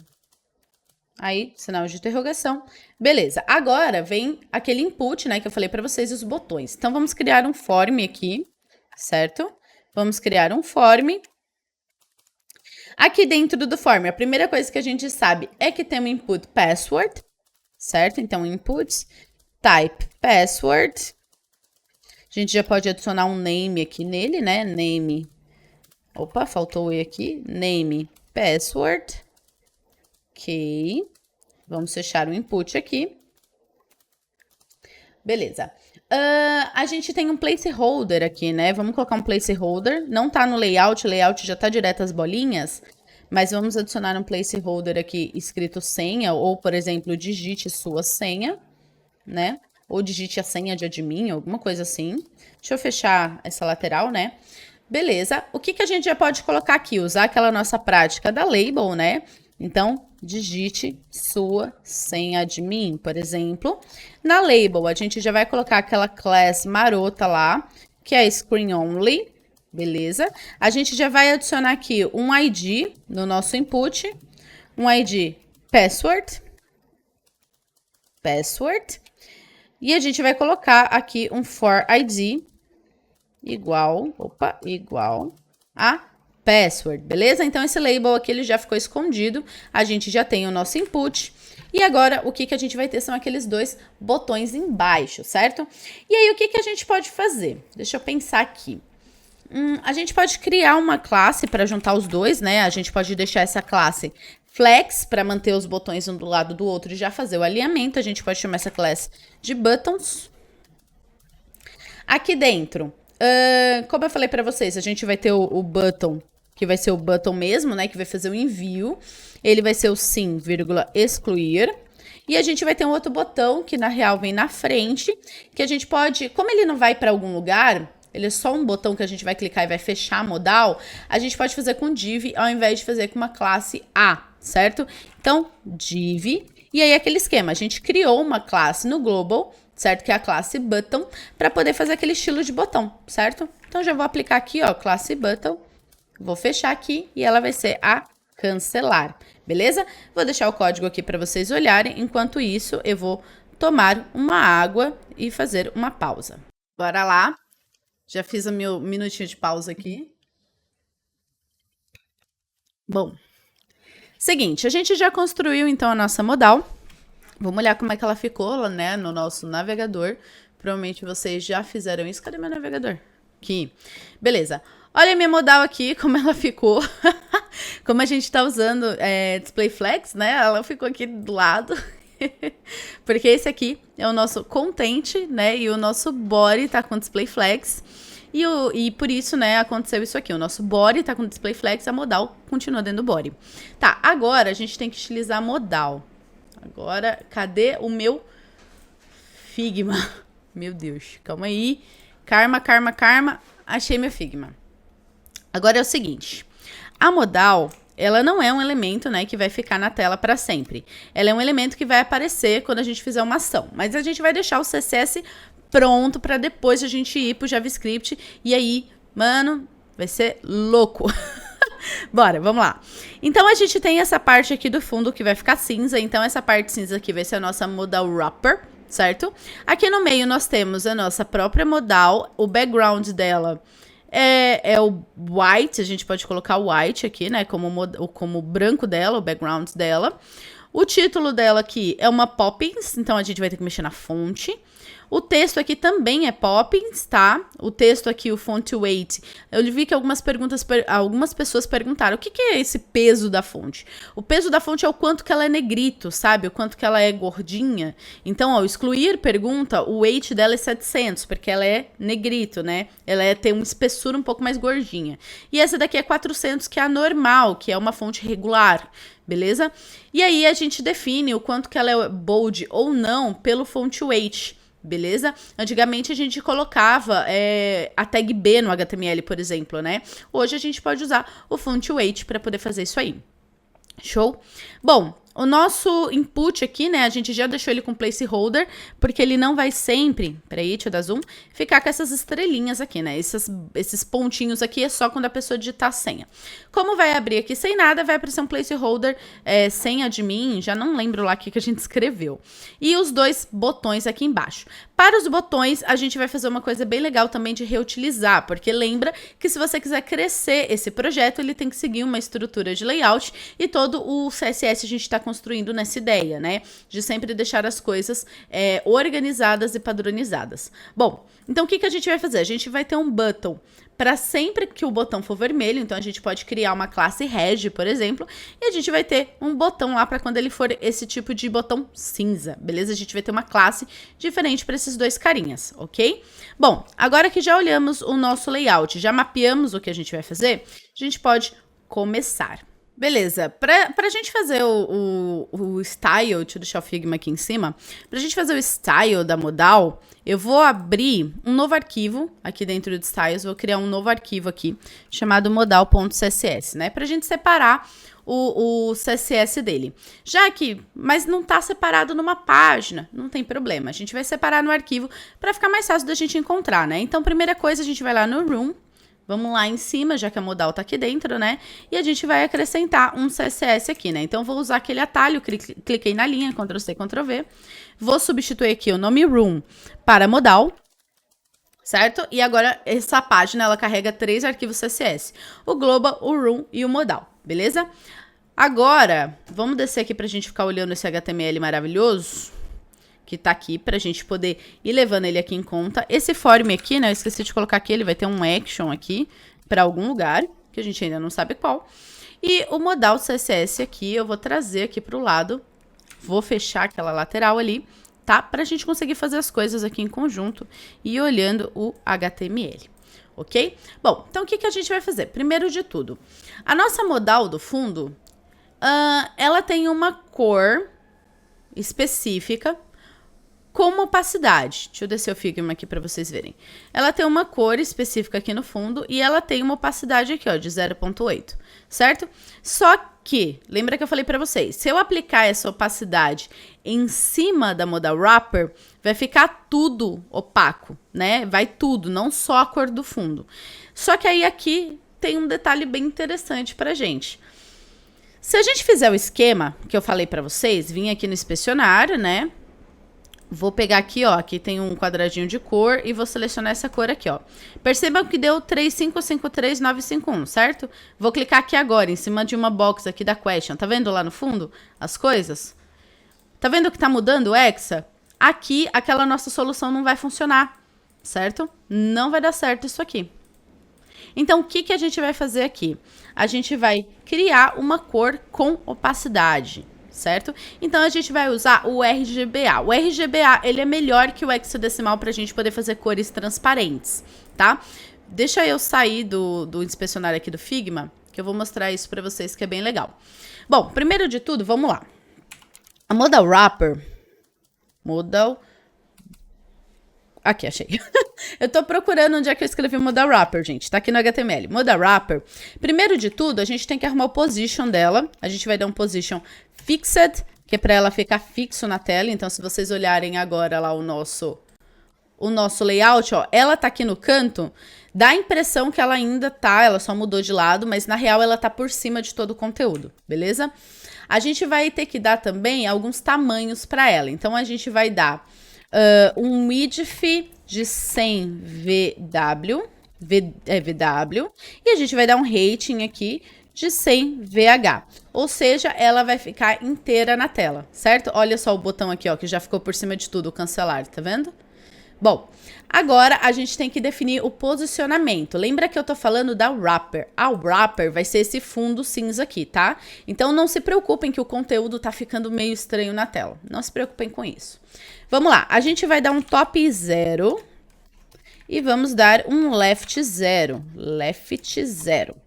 [SPEAKER 1] Aí, sinal de interrogação. Beleza, agora vem aquele input, né, que eu falei para vocês, os botões. Então, vamos criar um form aqui, certo? Vamos criar um form. Aqui dentro do form, a primeira coisa que a gente sabe é que tem um input password, certo? Então, input type password. A gente já pode adicionar um name aqui nele, né? Name. Opa, faltou o E aqui. Name password. Ok. Vamos fechar o input aqui. Beleza. A gente tem um placeholder aqui, né? Vamos colocar um placeholder. Não tá no layout, o layout já tá direto às bolinhas. Mas vamos adicionar um placeholder aqui escrito senha, ou, por exemplo, digite sua senha, né? Ou digite a senha de admin, alguma coisa assim. Deixa eu fechar essa lateral, né? Beleza. O que a gente já pode colocar aqui? Usar aquela nossa prática da label, né? Então, digite sua senha admin, por exemplo. Na label, a gente já vai colocar aquela class marota lá, que é screen only. Beleza? A gente já vai adicionar aqui um ID no nosso input, um ID password, e a gente vai colocar aqui um for ID igual a password, beleza? Então, esse label aqui ele já ficou escondido, a gente já tem o nosso input, e agora o que a gente vai ter são aqueles dois botões embaixo, certo? E aí, o que a gente pode fazer? Deixa eu pensar aqui. A gente pode criar uma classe para juntar os dois, né? A gente pode deixar essa classe flex para manter os botões um do lado do outro e já fazer o alinhamento. A gente pode chamar essa classe de buttons. Aqui dentro, como eu falei para vocês, a gente vai ter o button, que vai ser o button mesmo, né? Que vai fazer o envio. Ele vai ser o sim, excluir. E a gente vai ter um outro botão que na real vem na frente, que a gente pode, como ele não vai para algum lugar... Ele é só um botão que a gente vai clicar e vai fechar a modal. A gente pode fazer com div ao invés de fazer com uma classe A, certo? Então, div. E aí, aquele esquema. A gente criou uma classe no global, certo? Que é a classe button, para poder fazer aquele estilo de botão, certo? Então, já vou aplicar aqui, ó, classe button. Vou fechar aqui e ela vai ser a cancelar, beleza? Vou deixar o código aqui para vocês olharem. Enquanto isso, eu vou tomar uma água e fazer uma pausa. Bora lá. Já fiz o meu minutinho de pausa aqui. Bom, seguinte, a gente já construiu então a nossa modal. Vamos olhar como é que ela ficou, né, no nosso navegador. Provavelmente vocês já fizeram isso. Cadê meu navegador? Aqui. Beleza. Olha a minha modal aqui, como ela ficou. Como a gente tá usando display flex, né, ela ficou aqui do lado. Porque esse aqui é o nosso content, né? E o nosso body tá com display flags. E por isso, né, aconteceu isso aqui. O nosso body tá com display flex, a modal continua dentro do body. Tá, agora a gente tem que utilizar a modal. Agora, cadê o meu Figma? Meu Deus, calma aí. Karma. Achei meu Figma. Agora é o seguinte. A modal, ela não é um elemento, né, que vai ficar na tela para sempre. Ela é um elemento que vai aparecer quando a gente fizer uma ação. Mas a gente vai deixar o CSS pronto para depois a gente ir pro JavaScript. E aí, mano, vai ser louco. Bora, vamos lá. Então, a gente tem essa parte aqui do fundo que vai ficar cinza. Então, essa parte cinza aqui vai ser a nossa modal wrapper, certo? Aqui no meio nós temos a nossa própria modal. O background dela é o white. A gente pode colocar o white aqui, né? Como o branco dela, o background dela. O título dela aqui é uma Poppins. Então, a gente vai ter que mexer na fonte. O texto aqui também é Poppins, tá? O texto aqui, o font weight. Eu vi que algumas pessoas perguntaram, o que é esse peso da fonte? O peso da fonte é o quanto que ela é negrito, sabe? O quanto que ela é gordinha. Então, ao excluir pergunta, o weight dela é 700, porque ela é negrito, né? Ela tem uma espessura um pouco mais gordinha. E essa daqui é 400, que é a normal, que é uma fonte regular. Beleza? E aí, a gente define o quanto que ela é bold ou não pelo font weight. Beleza? Antigamente a gente colocava a tag B no HTML, por exemplo, né? Hoje a gente pode usar o font weight para poder fazer isso aí. Show? Bom, o nosso input aqui, né, a gente já deixou ele com placeholder, porque ele não vai sempre, peraí, deixa eu dar zoom, ficar com essas estrelinhas aqui, né, esses pontinhos aqui é só quando a pessoa digitar a senha. Como vai abrir aqui sem nada, vai aparecer um placeholder sem admin, já não lembro lá o que a gente escreveu. E os dois botões aqui embaixo. Para os botões, a gente vai fazer uma coisa bem legal também de reutilizar, porque lembra que se você quiser crescer esse projeto, ele tem que seguir uma estrutura de layout e todo o CSS a gente está construindo nessa ideia, né? De sempre deixar as coisas organizadas e padronizadas. Bom, então o que a gente vai fazer? A gente vai ter um button para sempre que o botão for vermelho, então a gente pode criar uma classe reg, por exemplo, e a gente vai ter um botão lá para quando ele for esse tipo de botão cinza, beleza? A gente vai ter uma classe diferente para esses dois carinhas, ok? Bom, agora que já olhamos o nosso layout, já mapeamos o que a gente vai fazer, a gente pode começar. Beleza, pra gente fazer o style, deixa eu deixar o Figma aqui em cima, pra gente fazer o style da modal, eu vou abrir um novo arquivo aqui dentro de styles, vou criar um novo arquivo aqui, chamado modal.css, né, pra gente separar o CSS dele. Já que, mas não tá separado numa página, não tem problema, a gente vai separar no arquivo pra ficar mais fácil da gente encontrar, né, então primeira coisa a gente vai lá no room. Vamos lá em cima, já que a modal tá aqui dentro, né? E a gente vai acrescentar um CSS aqui, né? Então, vou usar aquele atalho, cliquei na linha, Ctrl+C, Ctrl+V. Vou substituir aqui o nome room para modal, certo? E agora, essa página, ela carrega 3 arquivos CSS. O global, o room e o modal, beleza? Agora, vamos descer aqui pra gente ficar olhando esse HTML maravilhoso que tá aqui, pra gente poder ir levando ele aqui em conta. Esse form aqui, né, eu esqueci de colocar aqui, ele vai ter um action aqui, pra algum lugar, que a gente ainda não sabe qual. E o modal CSS aqui, eu vou trazer aqui pro lado, vou fechar aquela lateral ali, tá? Pra gente conseguir fazer as coisas aqui em conjunto e ir olhando o HTML. Ok? Bom, então o que a gente vai fazer? Primeiro de tudo, a nossa modal do fundo, ela tem uma cor específica, com opacidade. Deixa eu descer o Figma aqui para vocês verem. Ela tem uma cor específica aqui no fundo e ela tem uma opacidade aqui, ó, de 0.8, certo? Só que, lembra que eu falei para vocês, se eu aplicar essa opacidade em cima da modal wrapper, vai ficar tudo opaco, né? Vai tudo, não só a cor do fundo. Só que aí aqui tem um detalhe bem interessante pra gente. Se a gente fizer o esquema que eu falei para vocês, vim aqui no inspecionário, né? Vou pegar aqui, ó, aqui tem um quadradinho de cor e vou selecionar essa cor aqui, ó. Percebam que deu 3553951, certo? Vou clicar aqui agora, em cima de uma box aqui da question. Tá vendo lá no fundo as coisas? Tá vendo que tá mudando o hexa? Aqui, aquela nossa solução não vai funcionar, certo? Não vai dar certo isso aqui. Então, o que a gente vai fazer aqui? A gente vai criar uma cor com opacidade, certo? Então, a gente vai usar o RGBA. O RGBA, ele é melhor que o hexadecimal para a gente poder fazer cores transparentes, tá? Deixa eu sair do inspecionário aqui do Figma, que eu vou mostrar isso para vocês, que é bem legal. Bom, primeiro de tudo, vamos lá. A Modal Wrapper... Aqui, achei. Eu tô procurando onde é que eu escrevi Modal Wrapper, gente. Tá aqui no HTML. Modal Wrapper. Primeiro de tudo, a gente tem que arrumar o position dela. A gente vai dar um position fixed, que é pra ela ficar fixo na tela. Então, se vocês olharem agora lá o nosso layout, ó, ela tá aqui no canto, dá a impressão que ela ainda tá, ela só mudou de lado, mas na real ela tá por cima de todo o conteúdo, beleza? A gente vai ter que dar também alguns tamanhos pra ela. Então, a gente vai dar um width de 100 VW, e a gente vai dar um rating aqui de 100 VH, ou seja, ela vai ficar inteira na tela, certo? Olha só o botão aqui, ó, que já ficou por cima de tudo, o cancelar, tá vendo? Bom, agora a gente tem que definir o posicionamento. Lembra que eu tô falando da wrapper. A wrapper vai ser esse fundo cinza aqui, tá? Então não se preocupem que o conteúdo tá ficando meio estranho na tela. Não se preocupem com isso. Vamos lá, a gente vai dar um top 0 e vamos dar um left 0. Left 0. O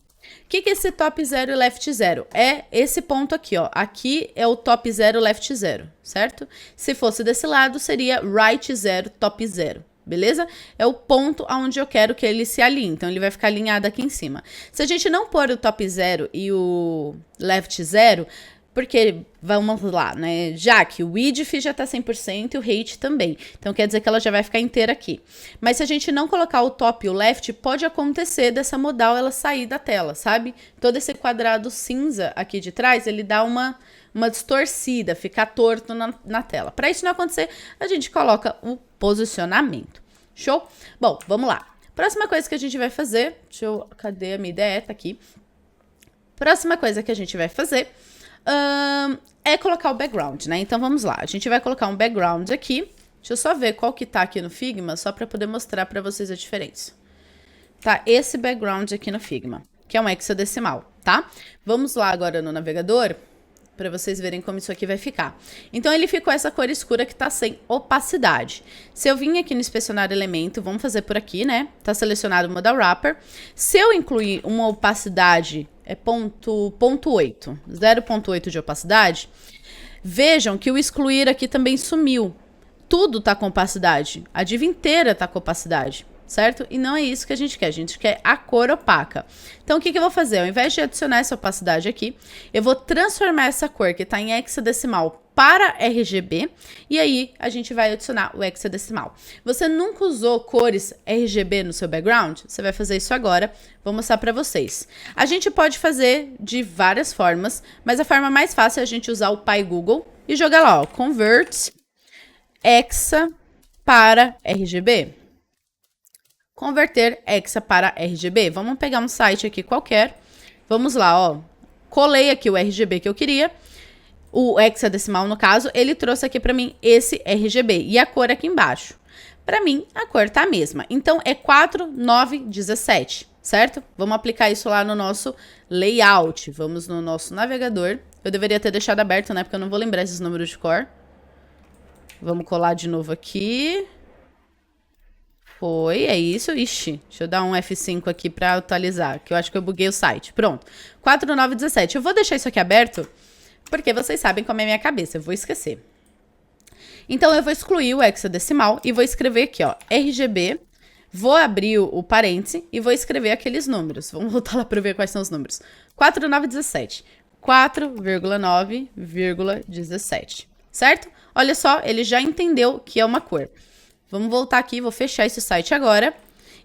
[SPEAKER 1] que é esse top 0 e left 0? É esse ponto aqui, ó. Aqui é o top 0, left 0, certo? Se fosse desse lado, seria right 0, top 0, beleza? É o ponto onde eu quero que ele se alinhe. Então, ele vai ficar alinhado aqui em cima. Se a gente não pôr o top 0 e o left 0... Porque, vamos lá, né? Já que o width já tá 100% e o height também. Então, quer dizer que ela já vai ficar inteira aqui. Mas se a gente não colocar o top e o left, pode acontecer dessa modal ela sair da tela, sabe? Todo esse quadrado cinza aqui de trás, ele dá uma distorcida, fica torto na tela. Para isso não acontecer, a gente coloca o posicionamento. Show? Bom, vamos lá. Próxima coisa que a gente vai fazer... Cadê a minha ideia? Tá aqui. Próxima coisa que a gente vai fazer... é colocar o background, né? Então, vamos lá. A gente vai colocar um background aqui. Deixa eu só ver qual que tá aqui no Figma, só para poder mostrar para vocês a diferença. Tá esse background aqui no Figma, que é um hexadecimal, tá? Vamos lá agora no navegador, para vocês verem como isso aqui vai ficar. Então, ele ficou essa cor escura que tá sem opacidade. Se eu vim aqui no inspecionar elemento, vamos fazer por aqui, né? Tá selecionado o Modal Wrapper. Se eu incluir uma opacidade... é 0,8. 0,8 de opacidade. Vejam que o excluir aqui também sumiu. Tudo tá com opacidade. A div inteira tá com opacidade, certo? E não é isso que a gente quer a cor opaca. Então, o que eu vou fazer? Ao invés de adicionar essa opacidade aqui, eu vou transformar essa cor que tá em hexadecimal para RGB, e aí a gente vai adicionar o hexadecimal. Você nunca usou cores RGB no seu background? Você vai fazer isso agora, vou mostrar para vocês. A gente pode fazer de várias formas, mas a forma mais fácil é a gente usar o PyGoogle e jogar lá, ó, convert hexa para RGB. Converter hexa para RGB. Vamos pegar um site aqui qualquer, vamos lá, ó, colei aqui o RGB que eu queria, o hexadecimal, no caso, ele trouxe aqui para mim esse RGB. E a cor aqui embaixo. Para mim, a cor tá a mesma. Então, é 4917, certo? Vamos aplicar isso lá no nosso layout. Vamos no nosso navegador. Eu deveria ter deixado aberto, né? Porque eu não vou lembrar esses números de cor. Vamos colar de novo aqui. Foi, é isso. Ixi, deixa eu dar um F5 aqui para atualizar, que eu acho que eu buguei o site. Pronto, 4917. Eu vou deixar isso aqui aberto... porque vocês sabem como é a minha cabeça, eu vou esquecer. Então, eu vou excluir o hexadecimal e vou escrever aqui, ó, RGB. Vou abrir o parêntese e vou escrever aqueles números. Vamos voltar lá para ver quais são os números. 4917. 4,9,17. Certo? Olha só, ele já entendeu que é uma cor. Vamos voltar aqui, vou fechar esse site agora.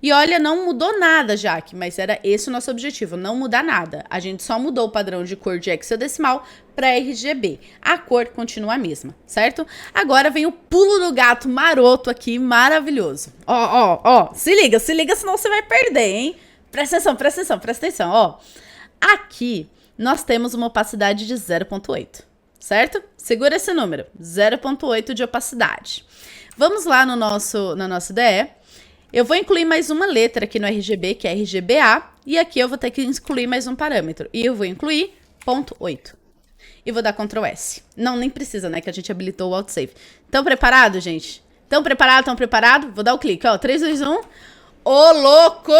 [SPEAKER 1] E olha, não mudou nada, Jaque, mas era esse o nosso objetivo, não mudar nada. A gente só mudou o padrão de cor de hexadecimal para RGB. A cor continua a mesma, certo? Agora vem o pulo do gato maroto aqui, maravilhoso. Ó, se liga, senão você vai perder, hein? Presta atenção, ó. Aqui, nós temos uma opacidade de 0,8, certo? Segura esse número, 0,8 de opacidade. Vamos lá na nossa IDE. Eu vou incluir mais uma letra aqui no RGB, que é RGBA, e aqui eu vou ter que incluir mais um parâmetro. E eu vou incluir 0,8. E vou dar Ctrl S. Não, nem precisa, né, que a gente habilitou o autosave. Estão preparados, gente? Estão preparados? Vou dar o clique, ó, 3, 2, 1. Ô, louco!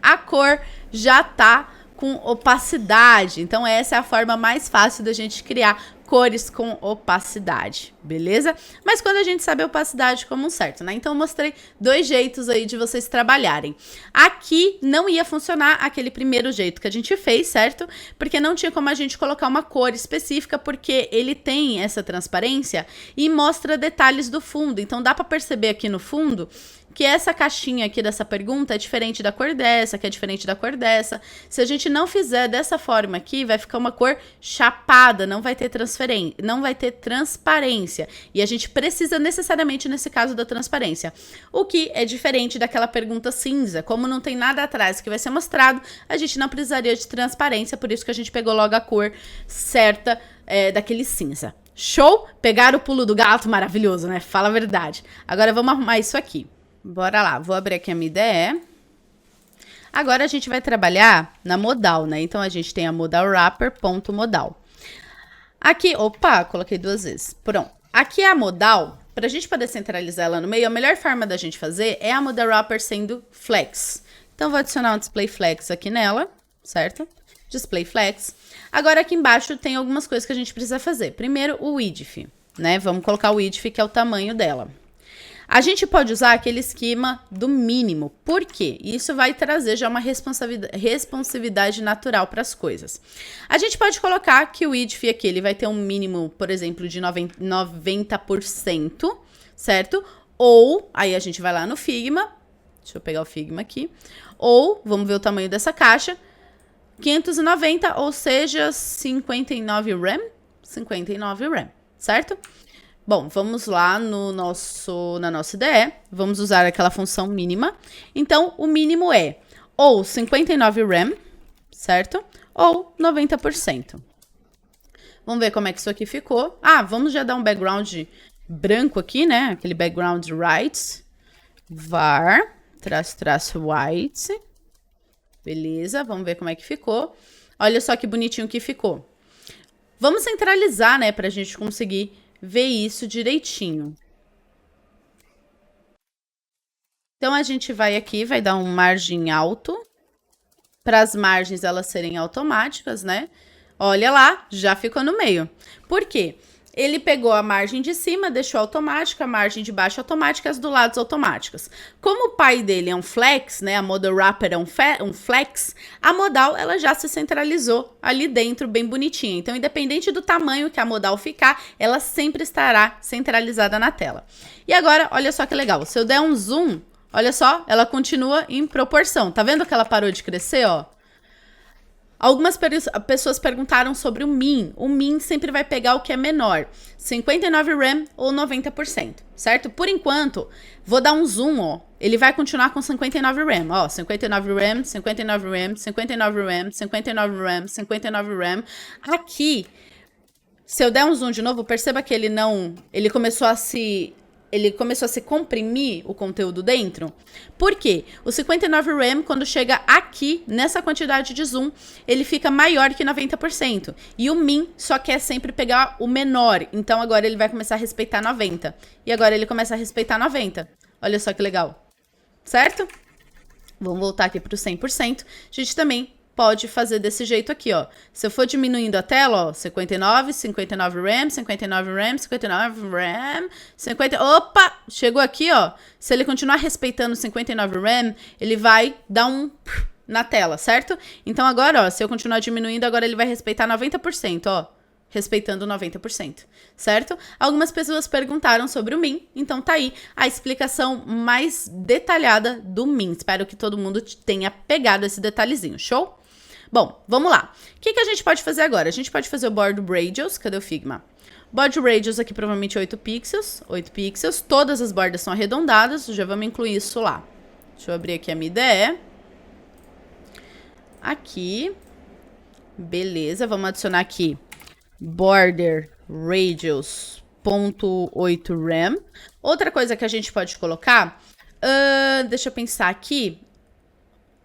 [SPEAKER 1] A cor já tá com opacidade. Então, essa é a forma mais fácil da gente criar cores com opacidade, beleza? Mas quando a gente sabe a opacidade como um certo, né? Então, eu mostrei 2 jeitos aí de vocês trabalharem. Aqui não ia funcionar aquele primeiro jeito que a gente fez, certo? Porque não tinha como a gente colocar uma cor específica, porque ele tem essa transparência e mostra detalhes do fundo. Então, dá pra perceber aqui no fundo que essa caixinha aqui dessa pergunta é diferente da cor dessa, que é diferente da cor dessa. Se a gente não fizer dessa forma aqui, vai ficar uma cor chapada, não vai ter transparência. E a gente precisa necessariamente, nesse caso, da transparência. O que é diferente daquela pergunta cinza. Como não tem nada atrás que vai ser mostrado, a gente não precisaria de transparência, por isso que a gente pegou logo a cor certa daquele cinza. Show? Pegaram o pulo do gato, maravilhoso, né? Fala a verdade. Agora vamos arrumar isso aqui. Bora lá, vou abrir aqui a minha IDE. Agora a gente vai trabalhar na modal, né? Então a gente tem a modal wrapper.modal. Aqui, opa, coloquei 2 vezes. Pronto. Aqui é a modal. Para a gente poder centralizar ela no meio, a melhor forma da gente fazer é a modal wrapper sendo flex. Então vou adicionar um display flex aqui nela, certo? Display flex. Agora aqui embaixo tem algumas coisas que a gente precisa fazer. Primeiro o width, né? Vamos colocar o width, que é o tamanho dela. A gente pode usar aquele esquema do mínimo. Por quê? Isso vai trazer já uma responsividade natural para as coisas. A gente pode colocar que o width aqui ele vai ter um mínimo, por exemplo, de 90%, certo? Ou, aí a gente vai lá no Figma, deixa eu pegar o Figma aqui, ou, vamos ver o tamanho dessa caixa, 590, ou seja, 59 RAM, 59 RAM, certo? Bom, vamos lá na nossa IDE, vamos usar aquela função mínima. Então, o mínimo é ou 59 RAM, certo? Ou 90%. Vamos ver como é que isso aqui ficou. Ah, vamos já dar um background branco aqui, né? Aquele background right, var, white. Beleza, vamos ver como é que ficou. Olha só que bonitinho que ficou. Vamos centralizar, né, pra gente conseguir ver isso direitinho. Então, a gente vai aqui, vai dar um margem alto, para as margens elas serem automáticas, né? Olha lá, já ficou no meio. Por quê? Ele pegou a margem de cima, deixou automática, a margem de baixo automática, as do lado automáticas. Como o pai dele é um flex, né? A modal wrapper é um flex, a modal ela já se centralizou ali dentro, bem bonitinha. Então, independente do tamanho que a modal ficar, ela sempre estará centralizada na tela. E agora, olha só que legal. Se eu der um zoom, olha só, ela continua em proporção. Tá vendo que ela parou de crescer, ó? Algumas pessoas perguntaram sobre o min. O min sempre vai pegar o que é menor, 59 RAM ou 90%, certo? Por enquanto, vou dar um zoom, ó. Ele vai continuar com 59 RAM, ó, 59 RAM, 59 RAM, 59 RAM, 59 RAM, 59 RAM. Aqui, se eu der um zoom de novo, perceba que ele começou a se comprimir o conteúdo dentro. Por quê? O 59 RAM, quando chega aqui, nessa quantidade de zoom, ele fica maior que 90%. E o min só quer sempre pegar o menor. Então, agora ele vai começar a respeitar 90%. E agora ele começa a respeitar 90%. Olha só que legal. Certo? Vamos voltar aqui para o 100%. A gente também pode fazer desse jeito aqui, ó. Se eu for diminuindo a tela, ó, 59, 59 RAM, 59 RAM, 59 RAM, 50... Opa! Chegou aqui, ó. Se ele continuar respeitando 59 RAM, ele vai dar um na tela, certo? Então agora, ó, se eu continuar diminuindo, agora ele vai respeitar 90%, ó. Respeitando 90%, certo? Algumas pessoas perguntaram sobre o min, então tá aí a explicação mais detalhada do min. Espero que todo mundo tenha pegado esse detalhezinho, show? Bom, vamos lá. O que a gente pode fazer agora? A gente pode fazer o Border Radius. Cadê o Figma? Border Radius aqui provavelmente 8 pixels. 8 pixels. Todas as bordas são arredondadas. Já vamos incluir isso lá. Deixa eu abrir aqui a minha IDE. Aqui. Beleza. Vamos adicionar aqui Border Radius 0.8 RAM. Outra coisa que a gente pode colocar... deixa eu pensar aqui...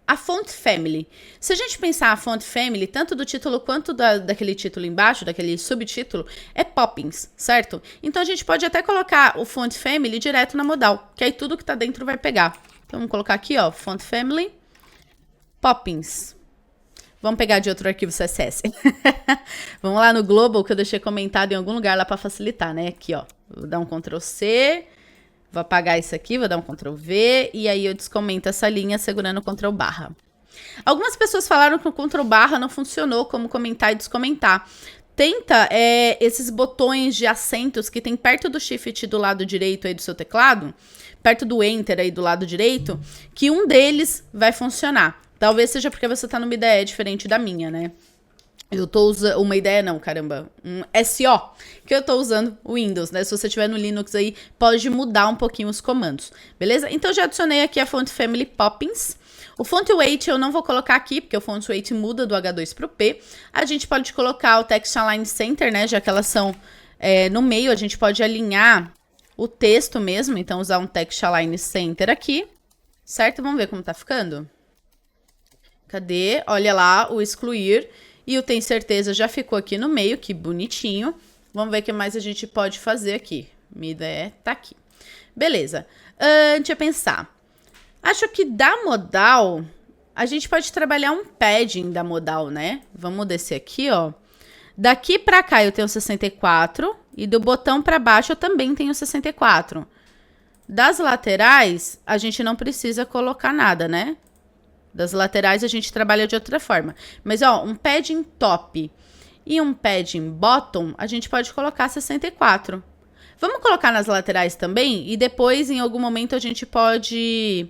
[SPEAKER 1] A font family. Se a gente pensar a font family, tanto do título quanto daquele título embaixo, daquele subtítulo, é Poppins, certo? Então a gente pode até colocar o font family direto na modal, que aí tudo que tá dentro vai pegar. Então, vamos colocar aqui, ó, Font Family, Poppins. Vamos pegar de outro arquivo CSS. Vamos lá no Global, que eu deixei comentado em algum lugar lá para facilitar, né? Aqui, ó. Vou dar um Ctrl C, vou apagar isso aqui, vou dar um Ctrl V, e aí eu descomento essa linha segurando o Ctrl barra. Algumas pessoas falaram que o Ctrl barra não funcionou como comentar e descomentar. Tenta esses botões de acentos que tem perto do Shift do lado direito aí do seu teclado, perto do Enter aí do lado direito, que um deles vai funcionar. Talvez seja porque você tá numa ideia diferente da minha, né? Eu tô usando... Uma ideia não, caramba. Um SO. Que eu tô usando o Windows, né? Se você tiver no Linux aí, pode mudar um pouquinho os comandos. Beleza? Então, já adicionei aqui a Font Family Poppins. O Font Weight eu não vou colocar aqui, porque o Font Weight muda do H2 pro P. A gente pode colocar o Text Align Center, né? Já que elas são no meio, a gente pode alinhar o texto mesmo. Então, usar um Text Align Center aqui. Certo? Vamos ver como tá ficando? Cadê? Olha lá, o excluir. E o tem certeza já ficou aqui no meio, que bonitinho. Vamos ver o que mais a gente pode fazer aqui. Minha ideia tá aqui. Beleza. Deixa eu pensar. Acho que da modal, a gente pode trabalhar um padding da modal, né? Vamos descer aqui, ó. Daqui pra cá eu tenho 64. E do botão pra baixo eu também tenho 64. Das laterais, a gente não precisa colocar nada, né? Das laterais a gente trabalha de outra forma. Mas, ó, um padding top e um padding bottom, a gente pode colocar 64. Vamos colocar nas laterais também? E depois, em algum momento, a gente pode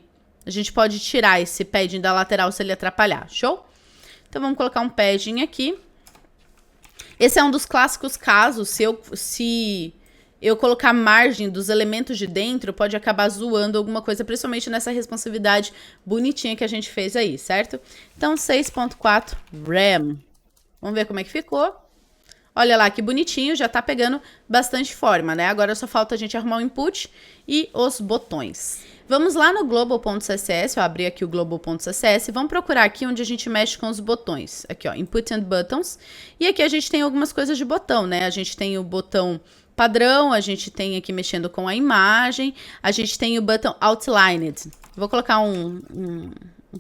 [SPEAKER 1] tirar esse padding da lateral se ele atrapalhar. Show? Então, vamos colocar um padding aqui. Esse é um dos clássicos casos. Se eu colocar margem dos elementos de dentro, pode acabar zoando alguma coisa, principalmente nessa responsividade bonitinha que a gente fez aí, certo? Então, 6.4 RAM. Vamos ver como é que ficou. Olha lá que bonitinho, já tá pegando bastante forma, né? Agora só falta a gente arrumar o input e os botões. Vamos lá no global.css, eu abri aqui o global.css, vamos procurar aqui onde a gente mexe com os botões. Aqui, ó, Input and Buttons. E aqui a gente tem algumas coisas de botão, né? A gente tem o botão padrão, a gente tem aqui mexendo com a imagem, a gente tem o button outlined. Vou colocar um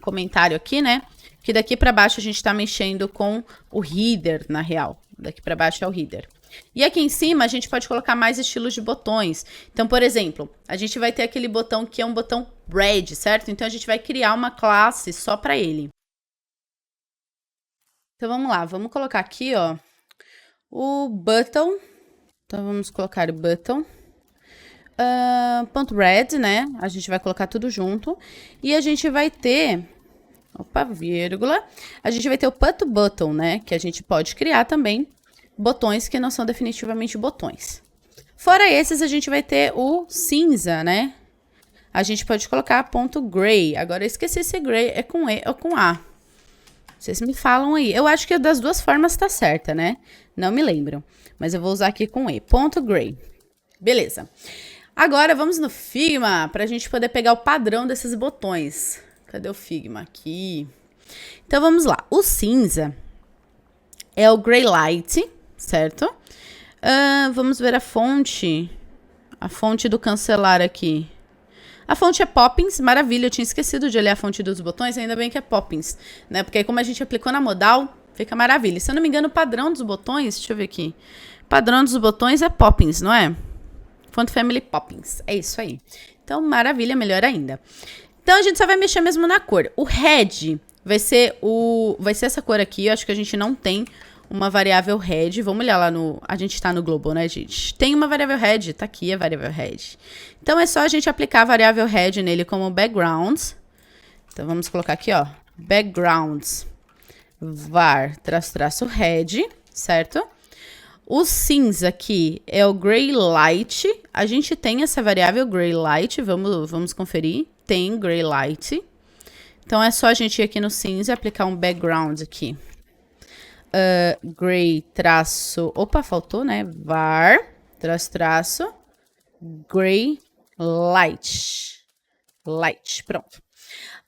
[SPEAKER 1] comentário aqui, né? Que daqui para baixo a gente está mexendo com o header, na real. Daqui para baixo é o header. E aqui em cima a gente pode colocar mais estilos de botões. Então, por exemplo, a gente vai ter aquele botão que é um botão red, certo? Então a gente vai criar uma classe só para ele. Então vamos lá, vamos colocar aqui, ó, o button. Então, vamos colocar o button. Ponto red, né? A gente vai colocar tudo junto. E a gente vai ter... Opa, vírgula. A gente vai ter o put button, né? Que a gente pode criar também botões que não são definitivamente botões. Fora esses, a gente vai ter o cinza, né? A gente pode colocar ponto gray. Agora, eu esqueci se gray é com E ou com A. Vocês me falam aí. Eu acho que das duas formas tá certa, né? Não me lembro. Mas eu vou usar aqui com E. Ponto gray. Beleza. Agora vamos no Figma para a gente poder pegar o padrão desses botões. Cadê o Figma? Aqui. Então vamos lá. O cinza é o gray light, certo? Vamos ver a fonte. A fonte do cancelar aqui. A fonte é Poppins, maravilha. Eu tinha esquecido de olhar a fonte dos botões, ainda bem que é Poppins, né? Porque aí, como a gente aplicou na modal, fica maravilha. Se eu não me engano, o padrão dos botões, deixa eu ver aqui. O padrão dos botões é Poppins, não é? Font Family Poppins, é isso aí. Então, maravilha, melhor ainda. Então, a gente só vai mexer mesmo na cor. O red vai ser essa cor aqui. Eu acho que a gente não tem uma variável red. Vamos olhar lá no... A gente tá no Global, né, gente? Tem uma variável red. Tá aqui a variável red. Então, é só a gente aplicar a variável red nele como background. Então, vamos colocar aqui, ó. Backgrounds var traço red, certo? O cinza aqui é o gray light. A gente tem essa variável gray light. Vamos conferir. Tem gray light. Então, é só a gente ir aqui no cinza e aplicar um background aqui. Gray traço... Opa, faltou, né? Var traço gray light. Light, pronto.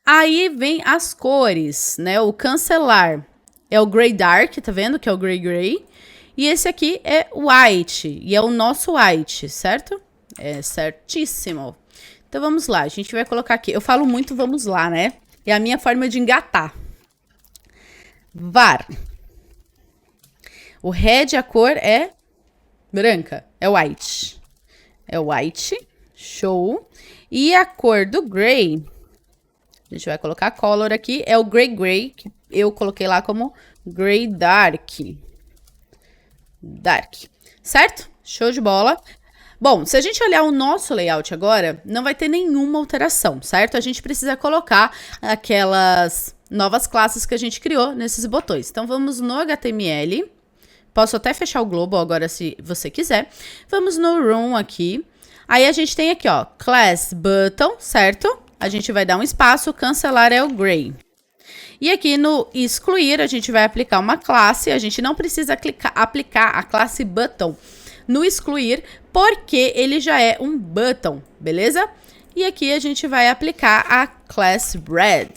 [SPEAKER 1] Aí vem as cores, né? O cancelar é o gray dark, tá vendo? Que é o gray. E esse aqui é white, e é o nosso white, certo? É certíssimo. Então vamos lá, a gente vai colocar aqui. Eu falo muito vamos lá, né? É a minha forma de engatar. Var. O red, a cor é branca, é white. É white, show. E a cor do gray, a gente vai colocar color aqui, é o gray, que eu coloquei lá como gray dark. Dark, certo? Show de bola. Bom, se a gente olhar o nosso layout agora, não vai ter nenhuma alteração, certo? A gente precisa colocar aquelas novas classes que a gente criou nesses botões. Então, vamos no HTML. Posso até fechar o global agora, se você quiser. Vamos no room aqui. Aí, a gente tem aqui, ó, class button, certo? A gente vai dar um espaço, cancelar é o gray. E aqui no excluir, a gente vai aplicar uma classe. A gente não precisa aplicar a classe button no excluir, porque ele já é um button, beleza? E aqui a gente vai aplicar a class red.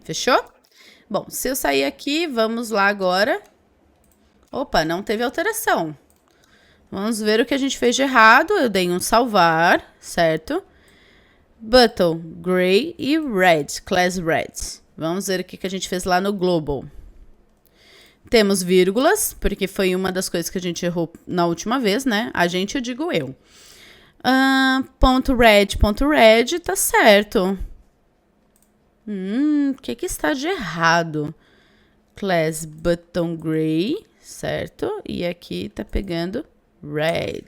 [SPEAKER 1] Fechou? Bom, se eu sair aqui, vamos lá agora. Opa, não teve alteração. Vamos ver o que a gente fez de errado. Eu dei um salvar, certo? Button, gray e red, class red. Vamos ver o que a gente fez lá no global. Temos vírgulas, porque foi uma das coisas que a gente errou na última vez, né? A gente, eu digo eu. Ponto red, tá certo. O que está de errado? Class button gray, certo? E aqui tá pegando red.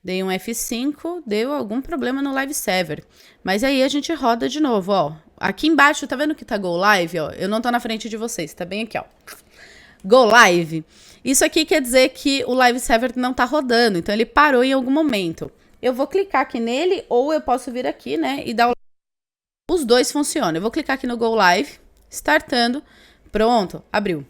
[SPEAKER 1] Dei um F5, deu algum problema no live server. Mas aí a gente roda de novo, ó. Aqui embaixo, tá vendo que tá Go Live, ó? Eu não tô na frente de vocês, tá bem aqui, ó. Go Live. Isso aqui quer dizer que o live server não tá rodando, então ele parou em algum momento. Eu vou clicar aqui nele, ou eu posso vir aqui, né, e dar o... Os dois funcionam. Eu vou clicar aqui no Go Live, startando. Pronto, abriu.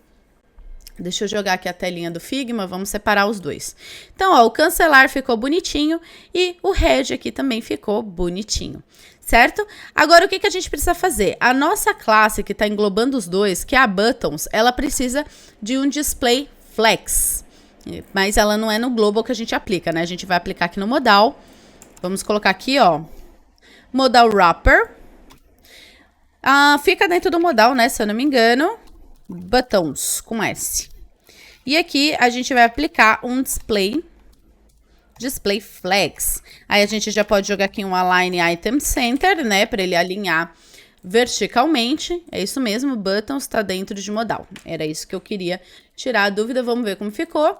[SPEAKER 1] Deixa eu jogar aqui a telinha do Figma, vamos separar os dois. Então, ó, o cancelar ficou bonitinho e o red aqui também ficou bonitinho, certo? Agora, o que a gente precisa fazer? A nossa classe que está englobando os dois, que é a Buttons, ela precisa de um display flex, mas ela não é no global que a gente aplica, né? A gente vai aplicar aqui no modal. Vamos colocar aqui, ó, modal wrapper. Fica dentro do modal, né? Se eu não me engano. Buttons com S. E aqui a gente vai aplicar um display flex. Aí a gente já pode jogar aqui um align item center, né, para ele alinhar verticalmente. É isso mesmo, buttons está dentro de modal. Era isso que eu queria tirar a dúvida. Vamos ver como ficou.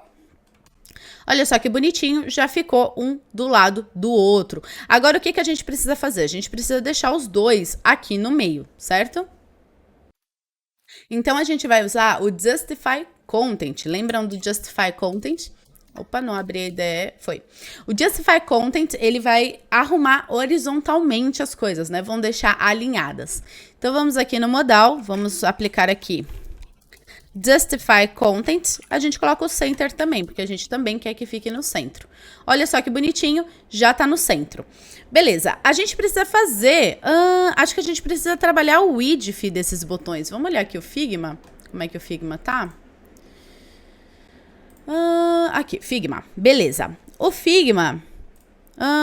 [SPEAKER 1] Olha só que bonitinho, já ficou um do lado do outro. Agora o que a gente precisa fazer? A gente precisa deixar os dois aqui no meio, certo? Então, a gente vai usar o Justify Content. Lembram do Justify Content? Opa, não abri a ideia. Foi. O Justify Content, ele vai arrumar horizontalmente as coisas, né? Vão deixar alinhadas. Então, vamos aqui no modal. Vamos aplicar aqui Justify Content. A gente coloca o Center também, porque a gente também quer que fique no centro. Olha só que bonitinho, já tá no centro. Beleza, a gente precisa fazer... acho que a gente precisa trabalhar o width desses botões. Vamos olhar aqui o Figma. Como é que o Figma tá? Aqui, Figma. Beleza. O Figma...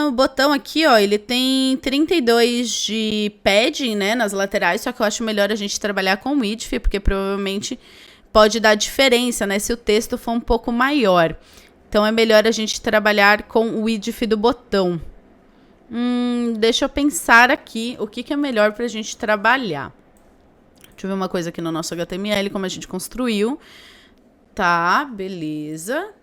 [SPEAKER 1] o botão aqui, ó, ele tem 32 de padding, né, nas laterais. Só que eu acho melhor a gente trabalhar com width, porque provavelmente pode dar diferença, né, se o texto for um pouco maior. Então, é melhor a gente trabalhar com o width do botão. Deixa eu pensar aqui o que é melhor pra gente trabalhar. Deixa eu ver uma coisa aqui no nosso HTML, como a gente construiu. Tá, beleza.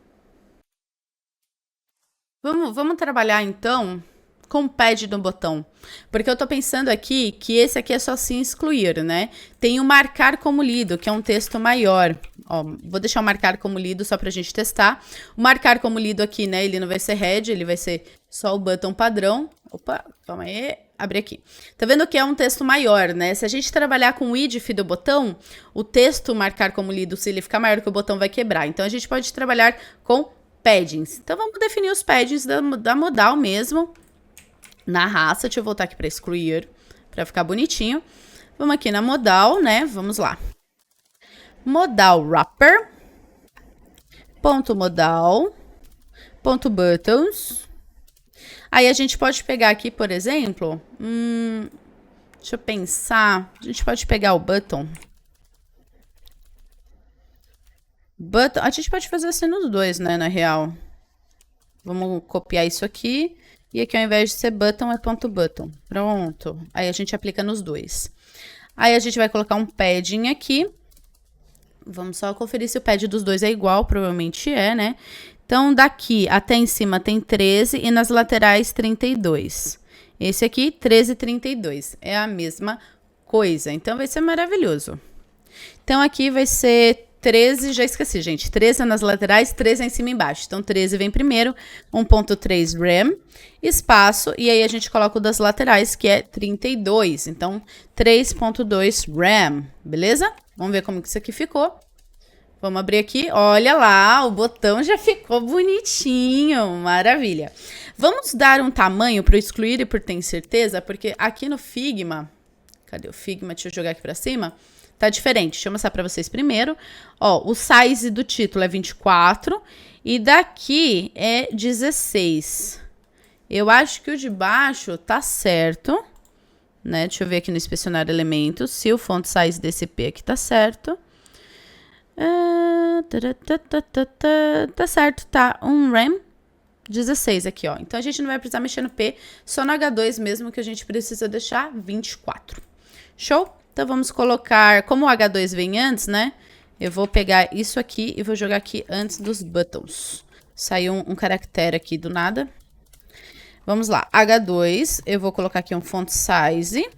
[SPEAKER 1] Vamos trabalhar, então, com o pad do botão. Porque eu tô pensando aqui que esse aqui é só se excluir, né? Tem o marcar como lido, que é um texto maior. Ó, vou deixar o marcar como lido só pra gente testar. O marcar como lido aqui, né? Ele não vai ser head, ele vai ser só o button padrão. Opa, calma aí. Abre aqui. Tá vendo que é um texto maior, né? Se a gente trabalhar com o width do botão, o texto marcar como lido, se ele ficar maior que o botão, vai quebrar. Então, a gente pode trabalhar com paddings. Então, vamos definir os paddings da modal mesmo. Na raça, deixa eu voltar aqui para excluir, para ficar bonitinho. Vamos aqui na modal, né? Vamos lá. Modal wrapper. Ponto modal. ponto buttons. Aí a gente pode pegar aqui, por exemplo, deixa eu pensar, a gente pode pegar o button. A gente pode fazer assim nos dois, né, na real. Vamos copiar isso aqui. E aqui, ao invés de ser button, é ponto button. Pronto. Aí a gente aplica nos dois. Aí a gente vai colocar um padding aqui. Vamos só conferir se o pad dos dois é igual. Provavelmente é, né? Então, daqui até em cima tem 13 e nas laterais 32. Esse aqui, 13 e 32. É a mesma coisa. Então, vai ser maravilhoso. Então, aqui vai ser 13, já esqueci, gente. 13 nas laterais, 13 em cima e embaixo. Então, 13 vem primeiro, 1.3 rem, espaço, e aí a gente coloca o das laterais, que é 32. Então, 3.2 rem, beleza? Vamos ver como que isso aqui ficou. Vamos abrir aqui. Olha lá, o botão já ficou bonitinho. Maravilha. Vamos dar um tamanho para excluir e por ter certeza, porque aqui no Figma... Cadê o Figma? Deixa eu jogar aqui para cima. Tá diferente. Deixa eu mostrar para vocês primeiro. Ó, o size do título é 24 e daqui é 16. Eu acho que o de baixo tá certo, né? Deixa eu ver aqui no inspecionar elementos se o font size desse P aqui tá certo. Tá certo, tá. Um rem 16 aqui, ó. Então a gente não vai precisar mexer no P, só no H2 mesmo que a gente precisa deixar 24. Show? Então, vamos colocar, como o H2 vem antes, né? Eu vou pegar isso aqui e vou jogar aqui antes dos buttons. Saiu um caractere aqui do nada. Vamos lá, H2, eu vou colocar aqui um font size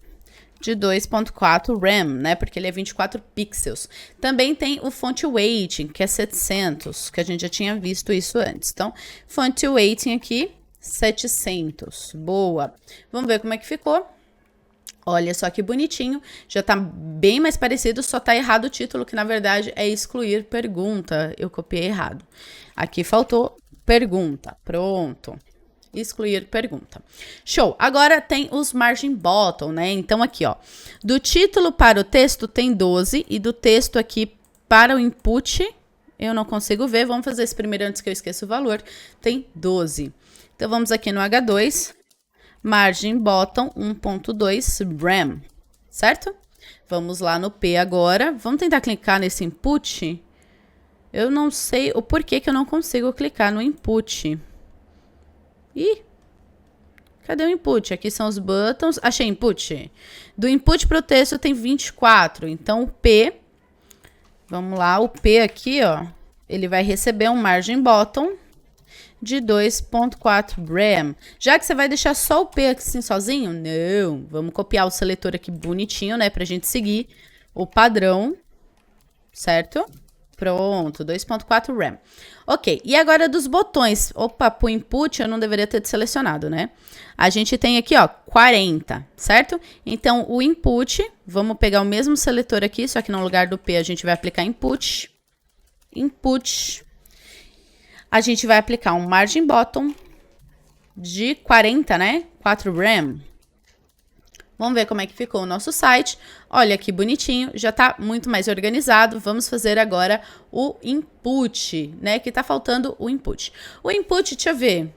[SPEAKER 1] de 2.4 rem, né? Porque ele é 24 pixels. Também tem o font weighting, que é 700, que a gente já tinha visto isso antes. Então, font weighting aqui, 700. Boa. Vamos ver como é que ficou. Olha só que bonitinho, já tá bem mais parecido, só tá errado o título, que na verdade é excluir pergunta. Eu copiei errado. Aqui faltou pergunta. Pronto. Excluir pergunta. Show. Agora tem os margin bottom, né? Então aqui, ó, do título para o texto tem 12 e do texto aqui para o input, eu não consigo ver. Vamos fazer esse primeiro antes que eu esqueça o valor. Tem 12. Então vamos aqui no H2. Margin bottom 1.2 rem, certo? Vamos lá no P agora. Vamos tentar clicar nesse input. Eu não sei o porquê que eu não consigo clicar no input. Ih, cadê o input? Aqui são os buttons. Achei input. Do input para o texto tem 24. Então, o P, vamos lá, o P aqui, ó, ele vai receber um margin bottom de 2.4 rem. Já que você vai deixar só o P aqui assim sozinho? Não. Vamos copiar o seletor aqui bonitinho, né? Pra gente seguir o padrão. Certo? Pronto. 2.4 rem. Ok. E agora dos botões. Opa, pro input eu não deveria ter selecionado, né? A gente tem aqui, ó, 40. Certo? Então, o input, vamos pegar o mesmo seletor aqui, só que no lugar do P a gente vai aplicar input. Input. A gente vai aplicar um margin bottom de 40, né? 4 rem. Vamos ver como é que ficou o nosso site. Olha que bonitinho, já tá muito mais organizado. Vamos fazer agora o input, né? Que tá faltando o input. O input, deixa eu ver.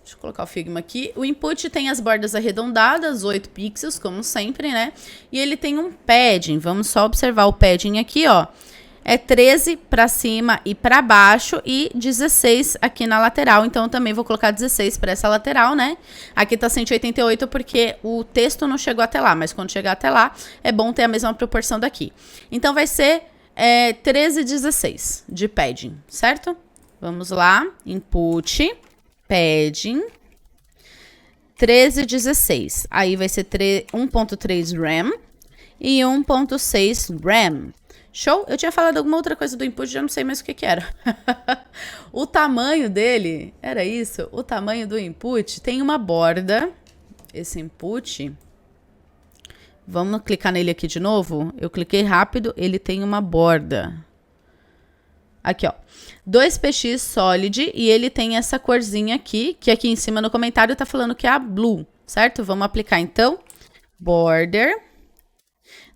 [SPEAKER 1] Deixa eu colocar o Figma aqui. O input tem as bordas arredondadas, 8 pixels, como sempre, né? E ele tem um padding. Vamos só observar o padding aqui, ó. É 13 para cima e para baixo e 16 aqui na lateral. Então, eu também vou colocar 16 para essa lateral, né? Aqui tá 188 porque o texto não chegou até lá. Mas quando chegar até lá, é bom ter a mesma proporção daqui. Então, vai ser 13 e 16 de padding, certo? Vamos lá. Input, padding, 13 e 16. Aí vai ser 1.3 rem e 1.6 rem. Show? Eu tinha falado alguma outra coisa do input, já não sei mais o que que era. O tamanho dele, era isso? O tamanho do input tem uma borda. Esse input, vamos clicar nele aqui de novo. Eu cliquei rápido, ele tem uma borda. Aqui, ó. 2px solid e ele tem essa corzinha aqui, que aqui em cima no comentário tá falando que é a blue, certo? Vamos aplicar então. Border.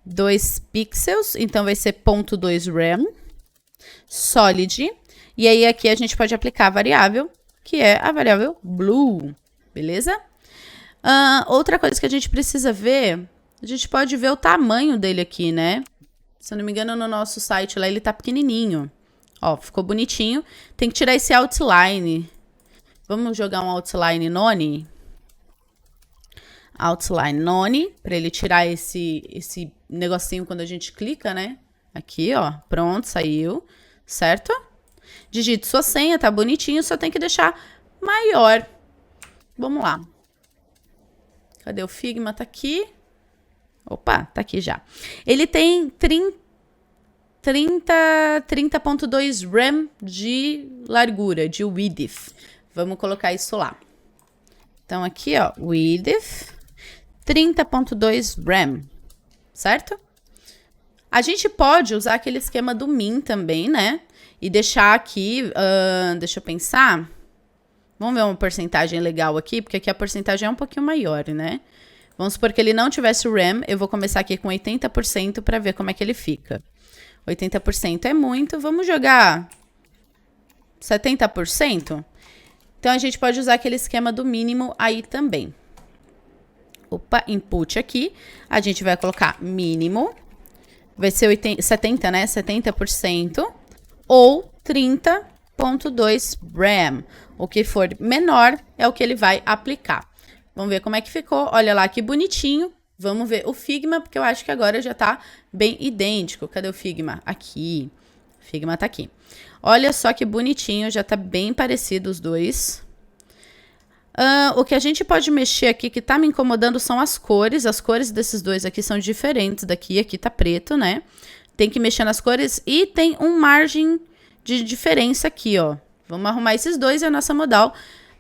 [SPEAKER 1] 2 pixels, então vai ser 0.2 rem, solid, e aí aqui a gente pode aplicar a variável, que é a variável blue, beleza? Outra coisa que a gente precisa ver, a gente pode ver o tamanho dele aqui, né? Se eu não me engano, no nosso site lá ele tá pequenininho. Ó, ficou bonitinho. Tem que tirar esse outline. Vamos jogar um outline none. Outline none, para ele tirar esse negocinho quando a gente clica, né? Aqui, ó, pronto, saiu, certo? Digite sua senha, tá bonitinho, só tem que deixar maior. Vamos lá. Cadê o Figma? Tá aqui. Opa, tá aqui já. Ele tem 30.2 rem de largura, de width. Vamos colocar isso lá. Então, aqui, ó, width, 30.2 rem, certo? A gente pode usar aquele esquema do min também, né? E deixar aqui, deixa eu pensar. Vamos ver uma porcentagem legal aqui, porque aqui a porcentagem é um pouquinho maior, né? Vamos supor que ele não tivesse RAM, eu vou começar aqui com 80% para ver como é que ele fica. 80% é muito, vamos jogar 70%? Então, a gente pode usar aquele esquema do mínimo aí também. Opa, input aqui, a gente vai colocar mínimo, vai ser 70, né? 70% ou 30.2 RAM. O que for menor é o que ele vai aplicar. Vamos ver como é que ficou. Olha lá que bonitinho. Vamos ver o Figma, porque eu acho que agora já tá bem idêntico. Cadê o Figma? Aqui. O Figma tá aqui. Olha só que bonitinho, já tá bem parecido os dois. O que a gente pode mexer aqui, que tá me incomodando, são as cores. As cores desses dois aqui são diferentes daqui. Aqui tá preto, né? Tem que mexer nas cores e tem um margem de diferença aqui, ó. Vamos arrumar esses dois e a nossa modal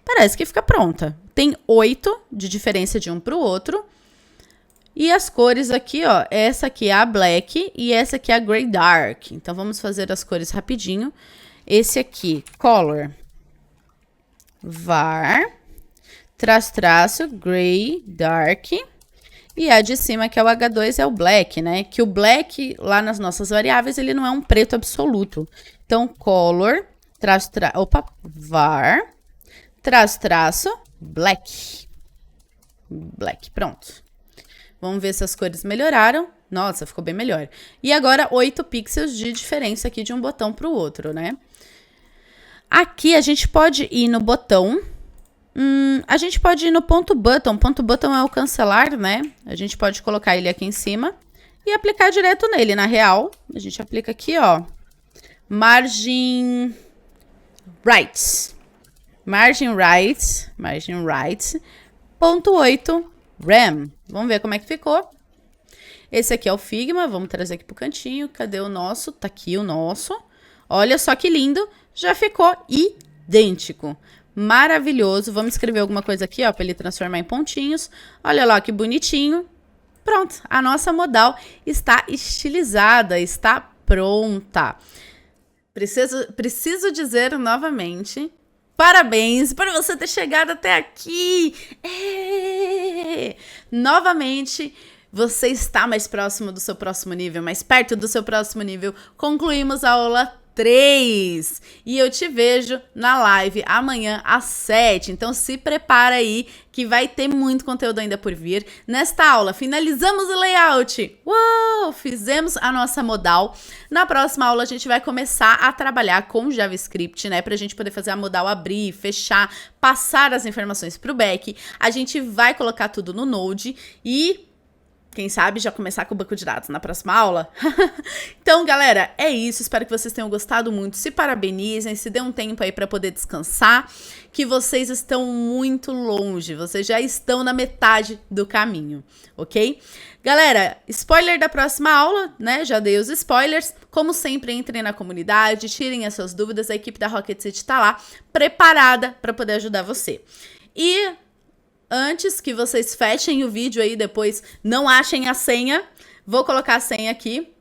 [SPEAKER 1] parece que fica pronta. Tem 8 de diferença de um pro outro. E as cores aqui, ó, essa aqui é a black e essa aqui é a grey dark. Então, vamos fazer as cores rapidinho. Esse aqui, color, var, traço, grey dark. E a de cima, que é o H2, é o black, né? Que o black, lá nas nossas variáveis, ele não é um preto absoluto. Então, color, var, traço, black. Black, pronto. Vamos ver se as cores melhoraram. Nossa, ficou bem melhor. E agora, 8 pixels de diferença aqui de um botão para o outro, né? Aqui, a gente pode ir no botão. A gente pode ir no ponto button. Ponto button é o cancelar, né? A gente pode colocar ele aqui em cima e aplicar direto nele. Na real, a gente aplica aqui, ó. Margin right. Margin right. Ponto 8 rem. Vamos ver como é que ficou. Esse aqui é o Figma. Vamos trazer aqui pro cantinho. Cadê o nosso? Tá aqui o nosso. Olha só que lindo. Já ficou idêntico. Maravilhoso. Vamos escrever alguma coisa aqui, ó, para ele transformar em pontinhos. Olha lá que bonitinho. Pronto. A nossa modal está estilizada, está pronta. Preciso dizer novamente, parabéns por você ter chegado até aqui. Novamente, você está mais próximo do seu próximo nível, mais perto do seu próximo nível. Concluímos a aula 3 e eu te vejo na live amanhã às 7. Então se prepara aí que vai ter muito conteúdo ainda por vir. Nesta aula finalizamos o layout. Uou! Fizemos a nossa modal. Na próxima aula a gente vai começar a trabalhar com JavaScript, né? Pra gente poder fazer a modal abrir, fechar, passar as informações pro back. A gente vai colocar tudo no Node e quem sabe já começar com o banco de dados na próxima aula? Então, galera, é isso. Espero que vocês tenham gostado muito. Se parabenizem, se dê um tempo aí para poder descansar, que vocês estão muito longe. Vocês já estão na metade do caminho, ok? Galera, spoiler da próxima aula, né? Já dei os spoilers. Como sempre, entrem na comunidade, tirem as suas dúvidas. A equipe da Rocket City tá lá, preparada para poder ajudar você. E antes que vocês fechem o vídeo aí, depois não achem a senha, vou colocar a senha aqui.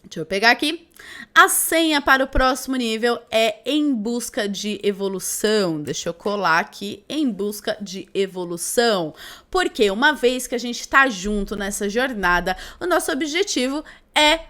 [SPEAKER 1] Deixa eu pegar aqui. A senha para o próximo nível é em busca de evolução. Deixa eu colar aqui, em busca de evolução. Porque uma vez que a gente tá junto nessa jornada, o nosso objetivo é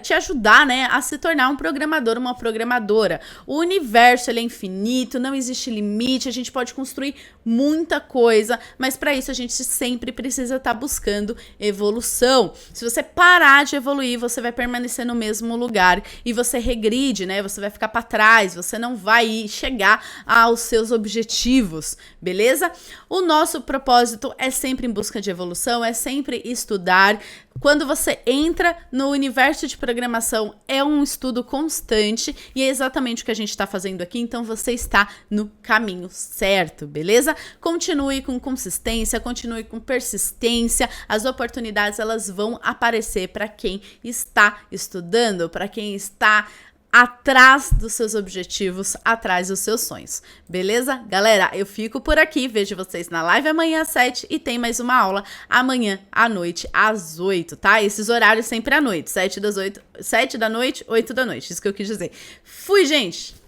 [SPEAKER 1] te ajudar, né, a se tornar um programador, uma programadora. O universo, ele é infinito, não existe limite, a gente pode construir muita coisa, mas para isso a gente sempre precisa estar buscando evolução. Se você parar de evoluir, você vai permanecer no mesmo lugar e você regride, né? Você vai ficar para trás, você não vai chegar aos seus objetivos, beleza? O nosso propósito é sempre em busca de evolução, é sempre estudar. Quando você entra no universo de programação, é um estudo constante e é exatamente o que a gente está fazendo aqui, então você está no caminho certo, beleza? Continue com consistência, continue com persistência, as oportunidades elas vão aparecer para quem está estudando, para quem está atrás dos seus objetivos, atrás dos seus sonhos, beleza? Galera, eu fico por aqui, vejo vocês na live amanhã às 7 e tem mais uma aula amanhã à noite às 8, tá? Esses horários sempre à noite, 7 da noite, 8 da noite, isso que eu quis dizer. Fui, gente!